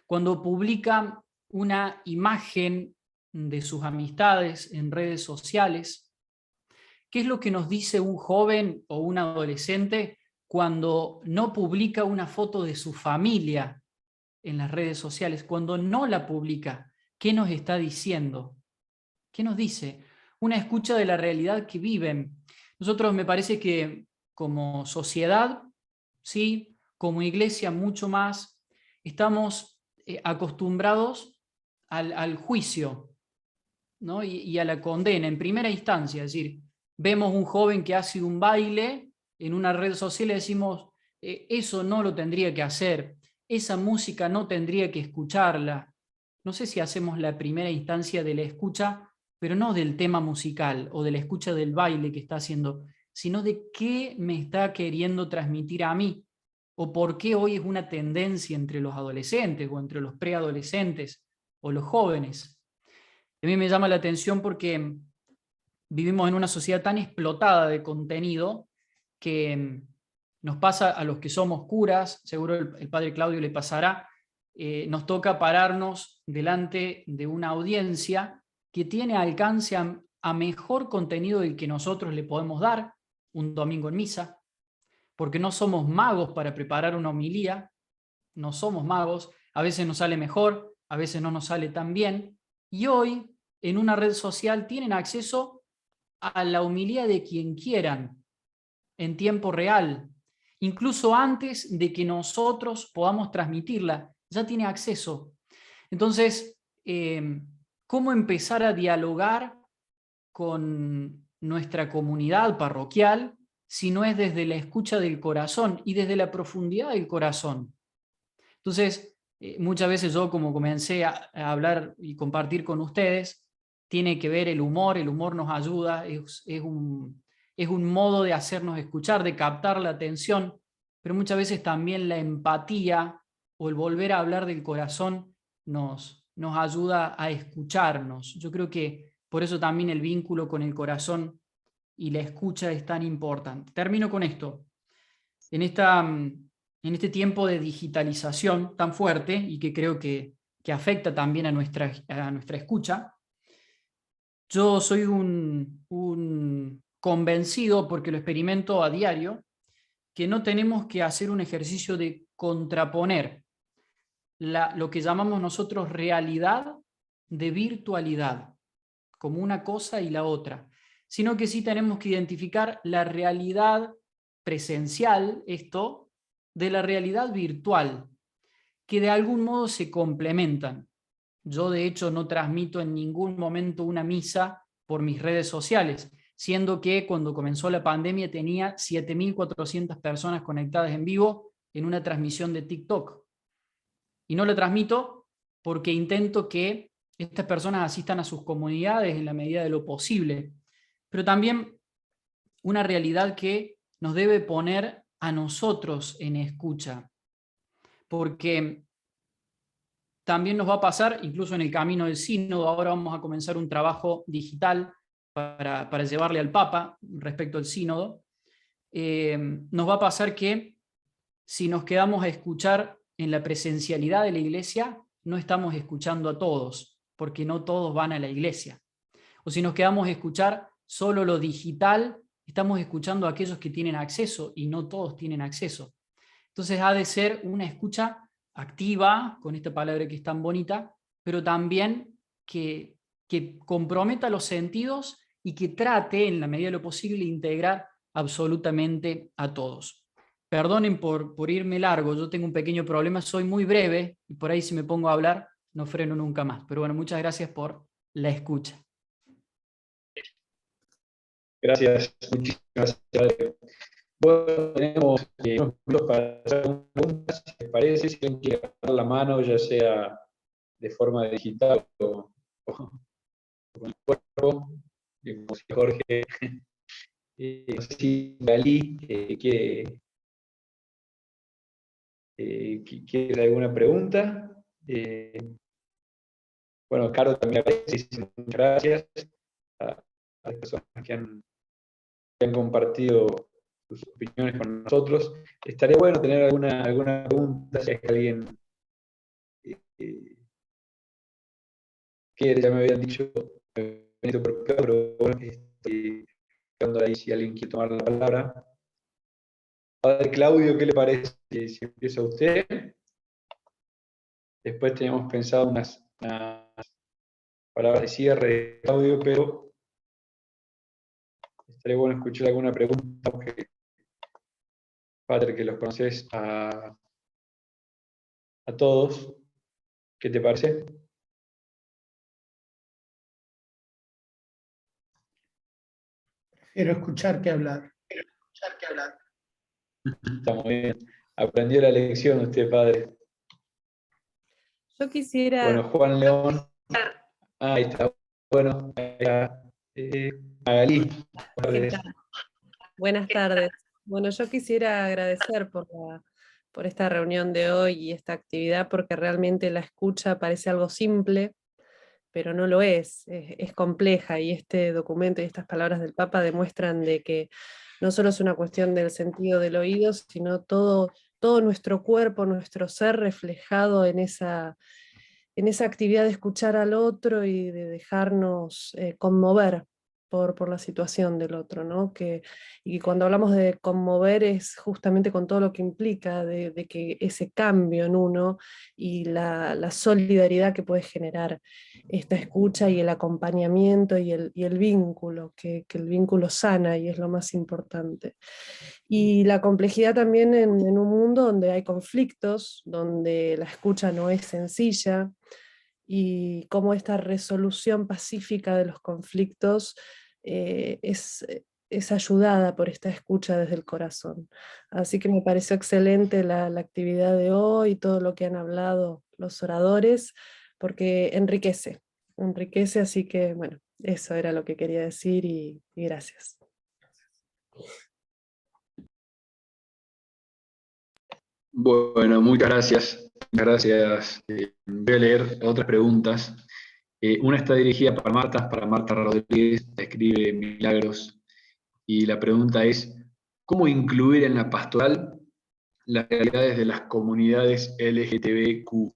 cuando publica una imagen de sus amistades en redes sociales? ¿Qué es lo que nos dice un joven o un adolescente cuando no publica una foto de su familia en las redes sociales? Cuando no la publica, ¿qué nos está diciendo? ¿Qué nos dice? Una escucha de la realidad que viven. Nosotros, me parece que como sociedad, sí, como iglesia mucho más, estamos acostumbrados al juicio, ¿no? y a la condena en primera instancia. Es decir, vemos un joven que hace un baile en una red social y decimos, eso no lo tendría que hacer, esa música no tendría que escucharla. No sé si hacemos la primera instancia de la escucha, pero no del tema musical o de la escucha del baile que está haciendo, sino de qué me está queriendo transmitir a mí. o por qué hoy es una tendencia entre los adolescentes o entre los preadolescentes o los jóvenes. A mí me llama la atención porque vivimos en una sociedad tan explotada de contenido que nos pasa a los que somos curas, seguro el padre Claudio le pasará, nos toca pararnos delante de una audiencia que tiene alcance a mejor contenido del que nosotros le podemos dar un domingo en misa, porque no somos magos para preparar una homilía, no somos magos, a veces nos sale mejor, a veces no nos sale tan bien, y hoy en una red social tienen acceso a la homilía de quien quieran, en tiempo real, incluso antes de que nosotros podamos transmitirla, ya tiene acceso. Entonces, ¿cómo empezar a dialogar con nuestra comunidad parroquial si no es desde la escucha del corazón y desde la profundidad del corazón? Entonces, muchas veces yo, como comencé a hablar y compartir con ustedes, tiene que ver el humor nos ayuda, es un modo de hacernos escuchar, de captar la atención, pero muchas veces también la empatía o el volver a hablar del corazón nos ayuda a escucharnos. Yo creo que por eso también el vínculo con el corazón y la escucha es tan importante. Termino con esto. En este tiempo de digitalización tan fuerte y que creo que afecta también a nuestra escucha, yo soy un convencido, porque lo experimento a diario, que no tenemos que hacer un ejercicio de contraponer lo que llamamos nosotros realidad de virtualidad, como una cosa y la otra, sino que sí tenemos que identificar la realidad presencial, esto, de la realidad virtual, que de algún modo se complementan. Yo, de hecho, no transmito en ningún momento una misa por mis redes sociales, siendo que cuando comenzó la pandemia tenía 7.400 personas conectadas en vivo en una transmisión de TikTok. Y no la transmito porque intento que estas personas asistan a sus comunidades en la medida de lo posible. Pero también una realidad que nos debe poner a nosotros en escucha. Porque también nos va a pasar, incluso en el camino del sínodo, ahora vamos a comenzar un trabajo digital para llevarle al Papa respecto al sínodo, nos va a pasar que si nos quedamos a escuchar en la presencialidad de la iglesia, no estamos escuchando a todos, porque no todos van a la iglesia. O si nos quedamos a escuchar solo lo digital, estamos escuchando a aquellos que tienen acceso y no todos tienen acceso. Entonces ha de ser una escucha activa, con esta palabra que es tan bonita, pero también que comprometa los sentidos y que trate, en la medida de lo posible, integrar absolutamente a todos. Perdonen por irme largo, yo tengo un pequeño problema, soy muy breve y por ahí si me pongo a hablar no freno nunca más. Pero bueno, muchas gracias por la escucha. Gracias, muchísimas gracias. Bueno, tenemos unos minutos para hacer preguntas, si les parece, si alguien quiere levantar la mano, ya sea de forma digital o con el cuerpo, como si Jorge, no sé si Galí quiere alguna pregunta. Bueno, Caro también aparece, muchas gracias a las personas que han compartido sus opiniones con nosotros. Estaría bueno tener alguna pregunta, si es que alguien quiere, ya me habían dicho, pero bueno, estoy quedando ahí si alguien quiere tomar la palabra. Padre Claudio, ¿qué le parece si empieza usted? Después teníamos pensado unas palabras de cierre de Claudio, pero estaría bueno escuchar alguna pregunta, porque Padre, que los conoces a todos. ¿Qué te parece? Prefiero escuchar que hablar. Está muy bien. Aprendió la lección usted, Padre. Yo quisiera... Bueno, Juan León. Ahí está. Bueno, Magalí. Buenas tardes. Bueno, yo quisiera agradecer por esta reunión de hoy y esta actividad, porque realmente la escucha parece algo simple, pero no lo es compleja, y este documento y estas palabras del Papa demuestran de que no solo es una cuestión del sentido del oído, sino todo nuestro cuerpo, nuestro ser reflejado en esa actividad de escuchar al otro y de dejarnos conmover por la situación del otro, ¿no? Y cuando hablamos de conmover es justamente con todo lo que implica de que ese cambio en uno y la solidaridad que puede generar esta escucha y el acompañamiento y el vínculo, que el vínculo sana y es lo más importante. Y la complejidad también en un mundo donde hay conflictos, donde la escucha no es sencilla, y cómo esta resolución pacífica de los conflictos es ayudada por esta escucha desde el corazón. Así que me pareció excelente la actividad de hoy, todo lo que han hablado los oradores, porque enriquece, así que bueno, eso era lo que quería decir y gracias. Bueno, muchas gracias. Muchas gracias. Voy a leer otras preguntas. Una está dirigida para Marta Rodríguez, escribe Milagros, y la pregunta es, ¿cómo incluir en la pastoral las realidades de las comunidades LGTBQ?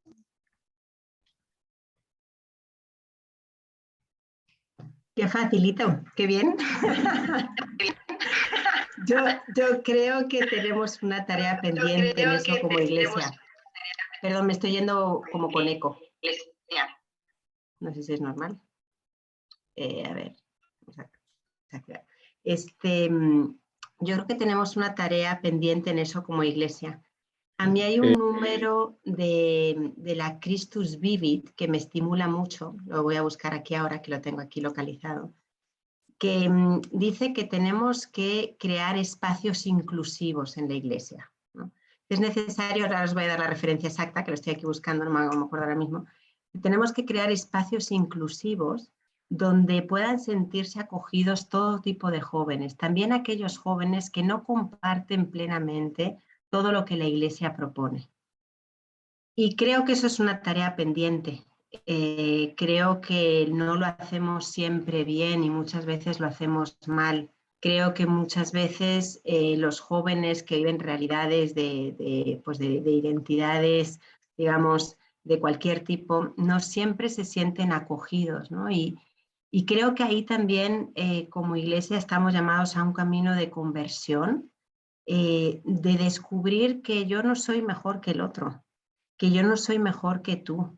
Qué facilito, qué bien. Yo creo que tenemos una tarea pendiente en eso como iglesia. Perdón, me estoy yendo como con eco. No sé si es normal. A ver. Yo creo que tenemos una tarea pendiente en eso como iglesia. A mí hay un número de la Christus Vivit que me estimula mucho, lo voy a buscar aquí ahora que lo tengo aquí localizado, que dice que tenemos que crear espacios inclusivos en la iglesia, ¿no? Es necesario, ahora os voy a dar la referencia exacta, que lo estoy aquí buscando, no me acuerdo ahora mismo. Tenemos que crear espacios inclusivos donde puedan sentirse acogidos todo tipo de jóvenes, también aquellos jóvenes que no comparten plenamente todo lo que la iglesia propone. Y creo que eso es una tarea pendiente. Creo que no lo hacemos siempre bien y muchas veces lo hacemos mal. Creo que muchas veces los jóvenes que viven realidades de identidades, digamos, de cualquier tipo, no siempre se sienten acogidos, ¿no? Y creo que ahí también como iglesia estamos llamados a un camino de conversión, de descubrir que yo no soy mejor que el otro, que yo no soy mejor que tú,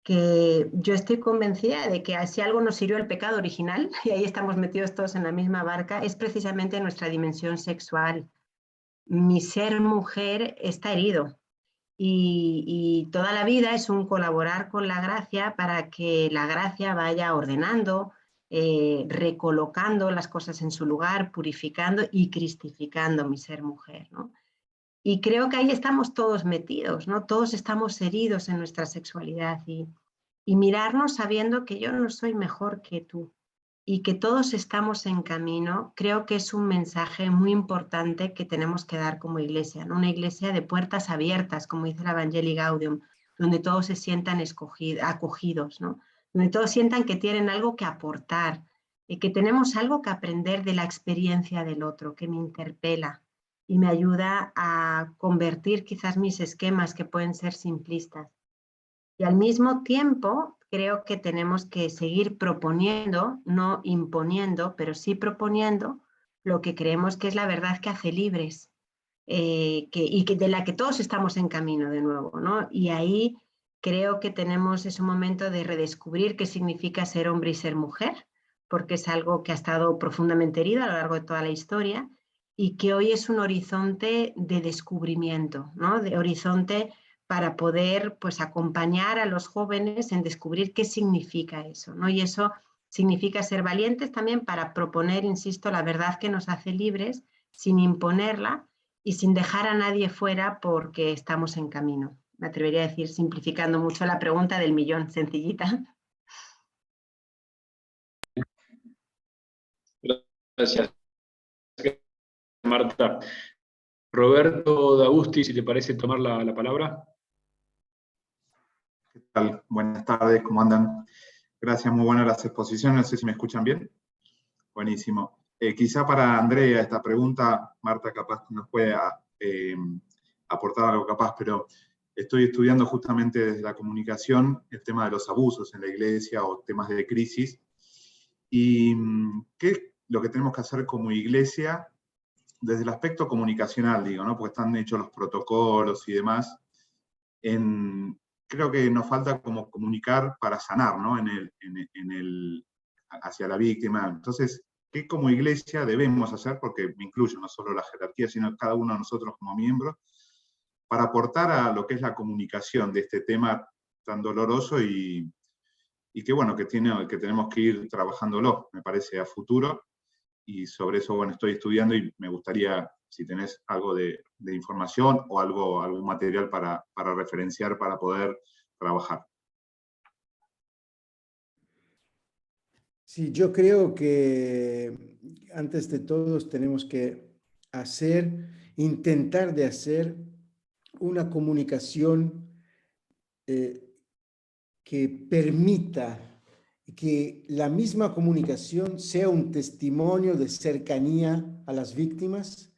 que yo estoy convencida de que si algo nos sirvió el pecado original, y ahí estamos metidos todos en la misma barca, es precisamente nuestra dimensión sexual. Mi ser mujer está herido y toda la vida es un colaborar con la gracia para que la gracia vaya ordenando, recolocando las cosas en su lugar, purificando y cristificando mi ser mujer, ¿no? Y creo que ahí estamos todos metidos, ¿no? Todos estamos heridos en nuestra sexualidad y mirarnos sabiendo que yo no soy mejor que tú y que todos estamos en camino, creo que es un mensaje muy importante que tenemos que dar como iglesia, ¿no? Una iglesia de puertas abiertas, como dice el Evangelii Gaudium, donde todos se sientan acogidos, ¿no? Donde todos sientan que tienen algo que aportar y que tenemos algo que aprender de la experiencia del otro, que me interpela y me ayuda a convertir quizás mis esquemas que pueden ser simplistas. Y al mismo tiempo, creo que tenemos que seguir proponiendo, no imponiendo, pero sí proponiendo lo que creemos que es la verdad que hace libres, de la que todos estamos en camino de nuevo, ¿no? Y ahí creo que tenemos ese momento de redescubrir qué significa ser hombre y ser mujer, porque es algo que ha estado profundamente herido a lo largo de toda la historia y que hoy es un horizonte de descubrimiento, ¿no? De horizonte para poder pues acompañar a los jóvenes en descubrir qué significa eso, ¿no? Y eso significa ser valientes también para proponer, insisto, la verdad que nos hace libres sin imponerla y sin dejar a nadie fuera porque estamos en camino. Me atrevería a decir, simplificando mucho la pregunta del millón, sencillita. Gracias, Marta. Roberto D'Agusti, si te parece tomar la palabra. ¿Qué tal? Buenas tardes, ¿cómo andan? Gracias, muy buenas las exposiciones, no sé si me escuchan bien. Buenísimo. Quizá para Andrea esta pregunta, Marta capaz nos puede aportar algo capaz, pero estoy estudiando justamente desde la comunicación el tema de los abusos en la iglesia o temas de crisis. Y ¿qué es lo que tenemos que hacer como iglesia desde el aspecto comunicacional, digo, ¿no? Porque están hechos los protocolos y demás. Creo que nos falta como comunicar para sanar, ¿no? Hacia la víctima. Entonces, ¿qué como iglesia debemos hacer? Porque me incluyo no solo la jerarquía, sino cada uno de nosotros como miembros, para aportar a lo que es la comunicación de este tema tan doloroso y que, bueno, que tenemos que ir trabajándolo, me parece, a futuro. Y sobre eso, bueno, estoy estudiando y me gustaría, si tenés algo de información o algún material para referenciar, para poder trabajar. Sí, yo creo que antes de todo tenemos que intentar de hacer una comunicación que permita que la misma comunicación sea un testimonio de cercanía a las víctimas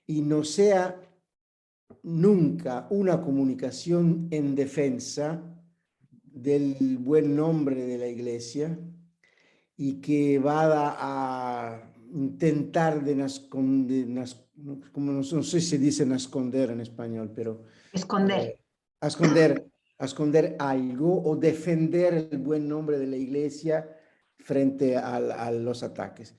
y no sea nunca una comunicación en defensa del buen nombre de la iglesia y que va a intentar como no sé si se dice esconder en español, pero Esconder. a esconder algo o defender el buen nombre de la iglesia frente a los ataques.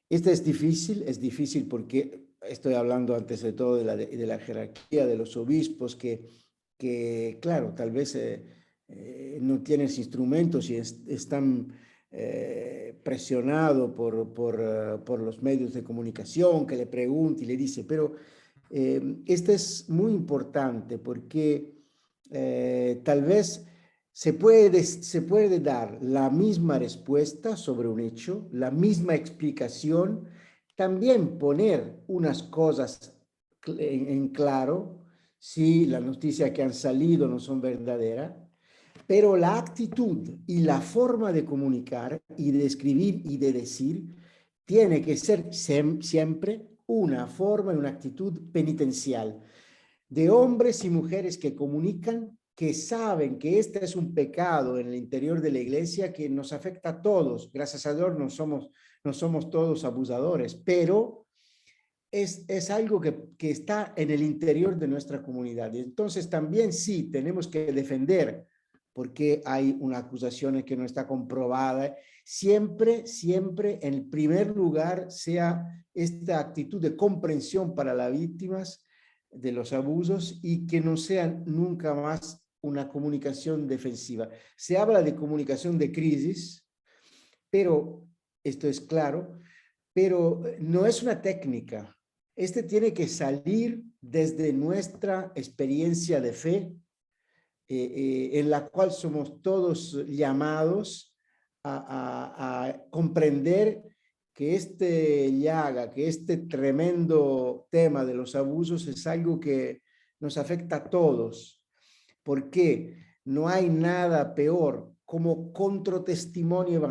Esto es difícil porque estoy hablando antes de todo de la jerarquía de los obispos que claro, tal vez no tienen instrumentos y están presionados por los medios de comunicación que le pregunta y le dice, pero esto es muy importante porque tal vez se puede dar la misma respuesta sobre un hecho, la misma explicación, también poner unas cosas en claro si las noticias que han salido no son verdaderas, pero la actitud y la forma de comunicar y de escribir y de decir tiene que ser siempre una forma y una actitud penitencial de hombres y mujeres que comunican, que saben que este es un pecado en el interior de la iglesia que nos afecta a todos. Gracias a Dios no somos todos abusadores, pero es algo que está en el interior de nuestra comunidad. Entonces también sí tenemos que defender porque hay una acusación que no está comprobada. Siempre en el primer lugar sea esta actitud de comprensión para las víctimas de los abusos y que no sea nunca más una comunicación defensiva. Se habla de comunicación de crisis, pero esto es claro, pero no es una técnica. Este tiene que salir desde nuestra experiencia de fe, en la cual somos todos llamados a comprender que este tremendo tema de los abusos es algo que nos afecta a todos, porque no hay nada peor como contratestimonio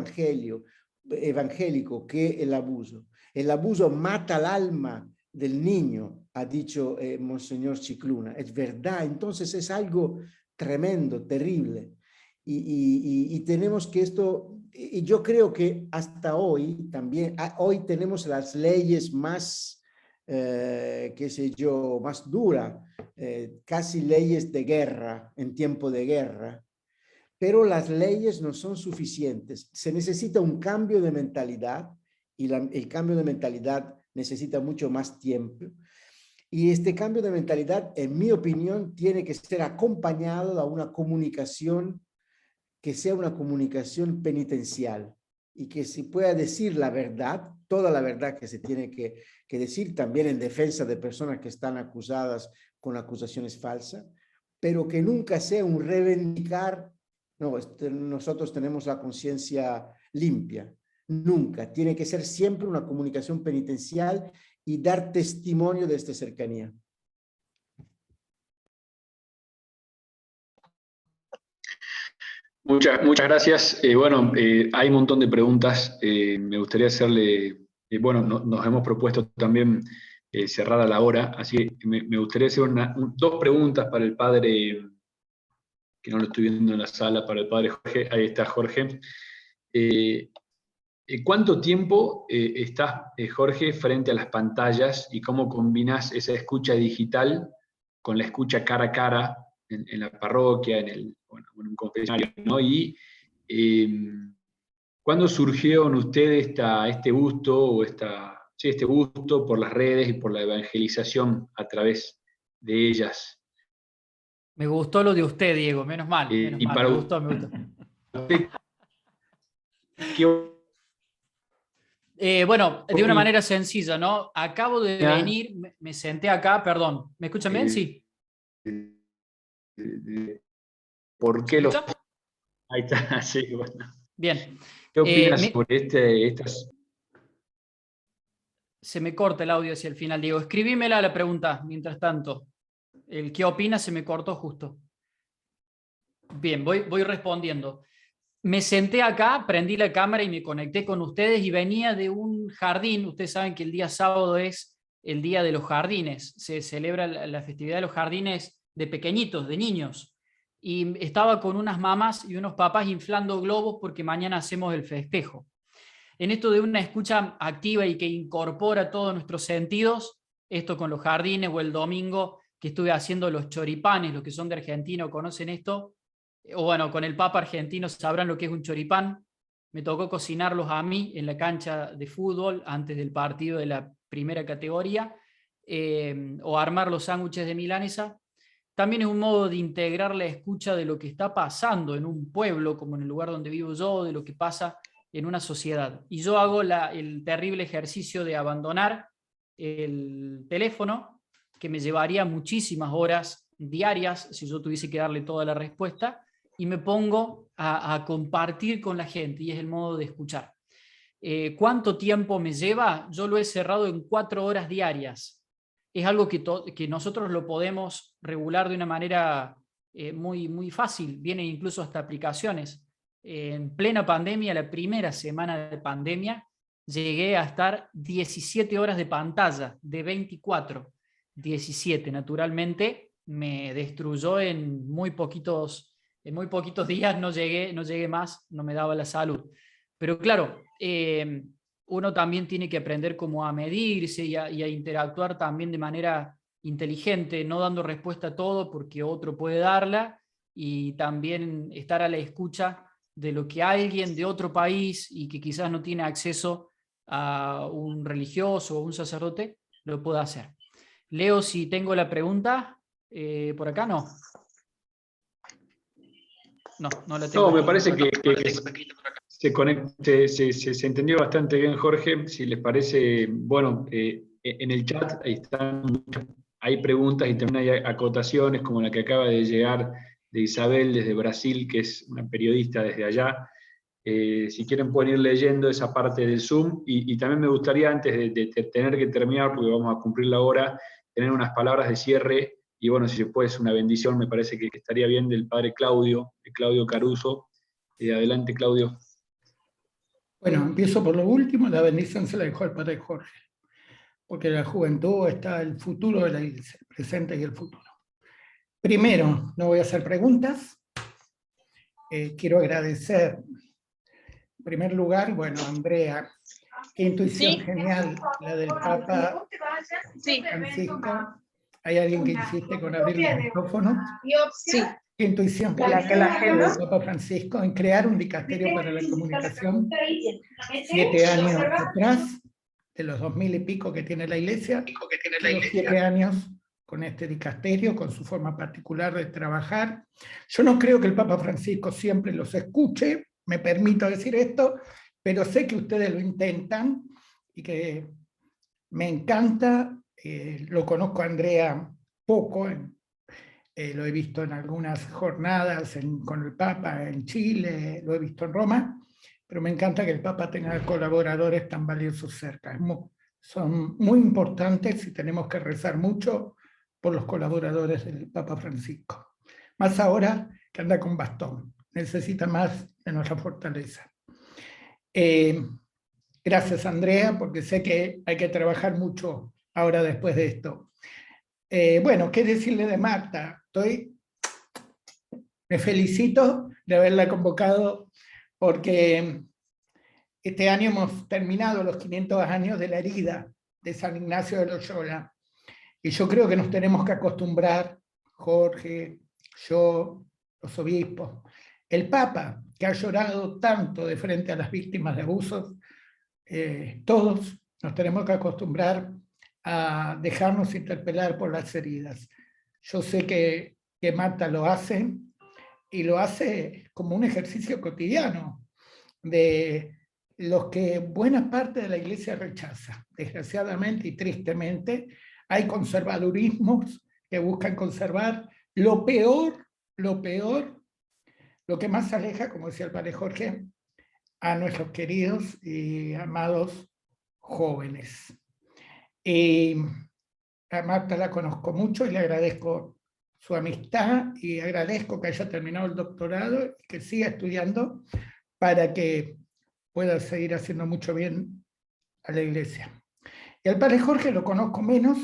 evangélico que el abuso. El abuso mata al alma del niño, ha dicho Monseñor Scicluna. Es verdad, entonces es algo tremendo, terrible. Y tenemos que y yo creo que hasta hoy también, hoy tenemos las leyes más, qué sé yo, más duras, casi leyes de guerra, en tiempo de guerra, pero las leyes no son suficientes. Se necesita un cambio de mentalidad y el cambio de mentalidad necesita mucho más tiempo. Y este cambio de mentalidad, en mi opinión, tiene que ser acompañado de una comunicación que sea una comunicación penitencial y que se pueda decir la verdad, toda la verdad que se tiene que decir, también en defensa de personas que están acusadas con acusaciones falsas, pero que nunca sea un reivindicar, no, nosotros tenemos la conciencia limpia. Nunca, tiene que ser siempre una comunicación penitencial y dar testimonio de esta cercanía. Muchas gracias. Bueno, hay un montón de preguntas. Me gustaría hacerle, bueno, nos hemos propuesto también cerrar a la hora, así que me gustaría hacer dos preguntas para el padre, que no lo estoy viendo en la sala, para el padre Jorge. Ahí está Jorge. ¿Cuánto tiempo estás, Jorge, frente a las pantallas y cómo combinás esa escucha digital con la escucha cara a cara en la parroquia, en un confesionario, ¿no? Y ¿cuándo surgió en ustedes este gusto este gusto por las redes y por la evangelización a través de ellas? Me gustó lo de usted, Diego, menos mal. Y Me para gustó. usted, Bueno, de una manera sencilla, ¿no? Acabo de venir, me senté acá, perdón. ¿Me escuchan bien? Sí. ¿Por qué los... Ahí está, sí, bueno. Bien. ¿Qué opinas sobre estas? Se me corta el audio hacia el final, Diego. Escribímela la pregunta, mientras tanto. El qué opinas se me cortó justo. Bien, voy respondiendo. Me senté acá, prendí la cámara y me conecté con ustedes y venía de un jardín. Ustedes saben que el día sábado es el día de los jardines. Se celebra la festividad de los jardines de pequeñitos, de niños. Y estaba con unas mamás y unos papás inflando globos porque mañana hacemos el festejo. En esto de una escucha activa y que incorpora todos nuestros sentidos, esto con los jardines, o el domingo que estuve haciendo los choripanes, los que son de Argentina conocen esto, o bueno, con el Papa argentino sabrán lo que es un choripán. Me tocó cocinarlos a mí en la cancha de fútbol antes del partido de la primera categoría, o armar los sándwiches de milanesa. También es un modo de integrar la escucha de lo que está pasando en un pueblo, como en el lugar donde vivo yo, de lo que pasa en una sociedad. Y yo hago el terrible ejercicio de abandonar el teléfono, que me llevaría muchísimas horas diarias si yo tuviese que darle toda la respuesta, y me pongo a compartir con la gente, y es el modo de escuchar. ¿Cuánto tiempo me lleva? Yo lo he cerrado en 4 horas diarias. Es algo que nosotros lo podemos regular de una manera muy fácil. Vienen incluso hasta aplicaciones. En plena pandemia, la primera semana de pandemia, llegué a estar 17 horas de pantalla, de 24. 17, naturalmente, me destruyó en muy poquitos días, no llegué más, no me daba la salud. Pero claro, uno también tiene que aprender como a medirse y a interactuar también de manera inteligente, no dando respuesta a todo porque otro puede darla, y también estar a la escucha de lo que alguien de otro país y que quizás no tiene acceso a un religioso o un sacerdote lo pueda hacer. Leo, si tengo la pregunta, por acá no. No la tengo. No, me parece que se entendió bastante bien, Jorge. Si les parece, bueno, en el chat hay preguntas y también hay acotaciones, como la que acaba de llegar de Isabel desde Brasil, que es una periodista desde allá. Si quieren pueden ir leyendo esa parte del Zoom, y también me gustaría, antes de tener que terminar, porque vamos a cumplir la hora, tener unas palabras de cierre, y bueno, si se puede, es una bendición, me parece que estaría bien, del padre Claudio, de Claudio Caruso. Adelante, Claudio. Bueno, empiezo por lo último. La bendición se la dejó al padre Jorge, porque en la juventud está el futuro de la iglesia, el presente y el futuro. Primero, no voy a hacer preguntas. Quiero agradecer, en primer lugar, bueno, Andrea, qué intuición genial la del Papa Francisco. ¿Hay alguien que insiste con abrir el micrófono? Sí. ¿Qué intuición Para que la genial del Papa Francisco en crear un dicasterio para la comunicación 7 años atrás, de los 2000 y pico que tiene la iglesia, los 7 años con este dicasterio, con su forma particular de trabajar? Yo no creo que el Papa Francisco siempre los escuche, me permito decir esto, pero sé que ustedes lo intentan y que me encanta. Lo conozco a Andrea poco, lo he visto en algunas jornadas con el Papa en Chile, lo he visto en Roma, pero me encanta que el Papa tenga colaboradores tan valiosos cerca. son muy importantes y tenemos que rezar mucho por los colaboradores del Papa Francisco. Más ahora que anda con bastón, necesita más de nuestra fortaleza. Gracias, Andrea, porque sé que hay que trabajar mucho ahora después de esto. Bueno, ¿qué decirle de Marta? Me felicito de haberla convocado porque este año hemos terminado los 500 años de la herida de San Ignacio de Loyola. Y yo creo que nos tenemos que acostumbrar, Jorge, yo, los obispos, el Papa, que ha llorado tanto de frente a las víctimas de abusos, todos nos tenemos que acostumbrar a dejarnos interpelar por las heridas. Yo sé que Marta lo hace, y lo hace como un ejercicio cotidiano de los que buena parte de la Iglesia rechaza. Desgraciadamente y tristemente, hay conservadurismos que buscan conservar lo peor, lo que más aleja, como decía el padre Jorge, a nuestros queridos y amados jóvenes. A Marta la conozco mucho y le agradezco su amistad y agradezco que haya terminado el doctorado y que siga estudiando para que pueda seguir haciendo mucho bien a la Iglesia. Y al padre Jorge lo conozco menos,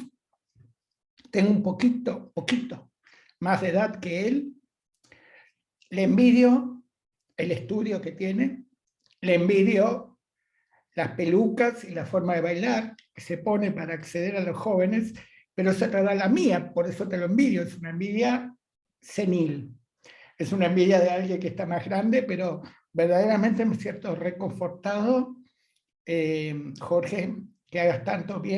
tengo un poquito más de edad que él, le envidio el estudio que tiene, le envidio las pelucas y la forma de bailar que se pone para acceder a los jóvenes, pero esa era la mía, por eso te lo envidio, es una envidia senil, es una envidia de alguien que está más grande, pero verdaderamente me siento reconfortado, Jorge, que hagas tanto bien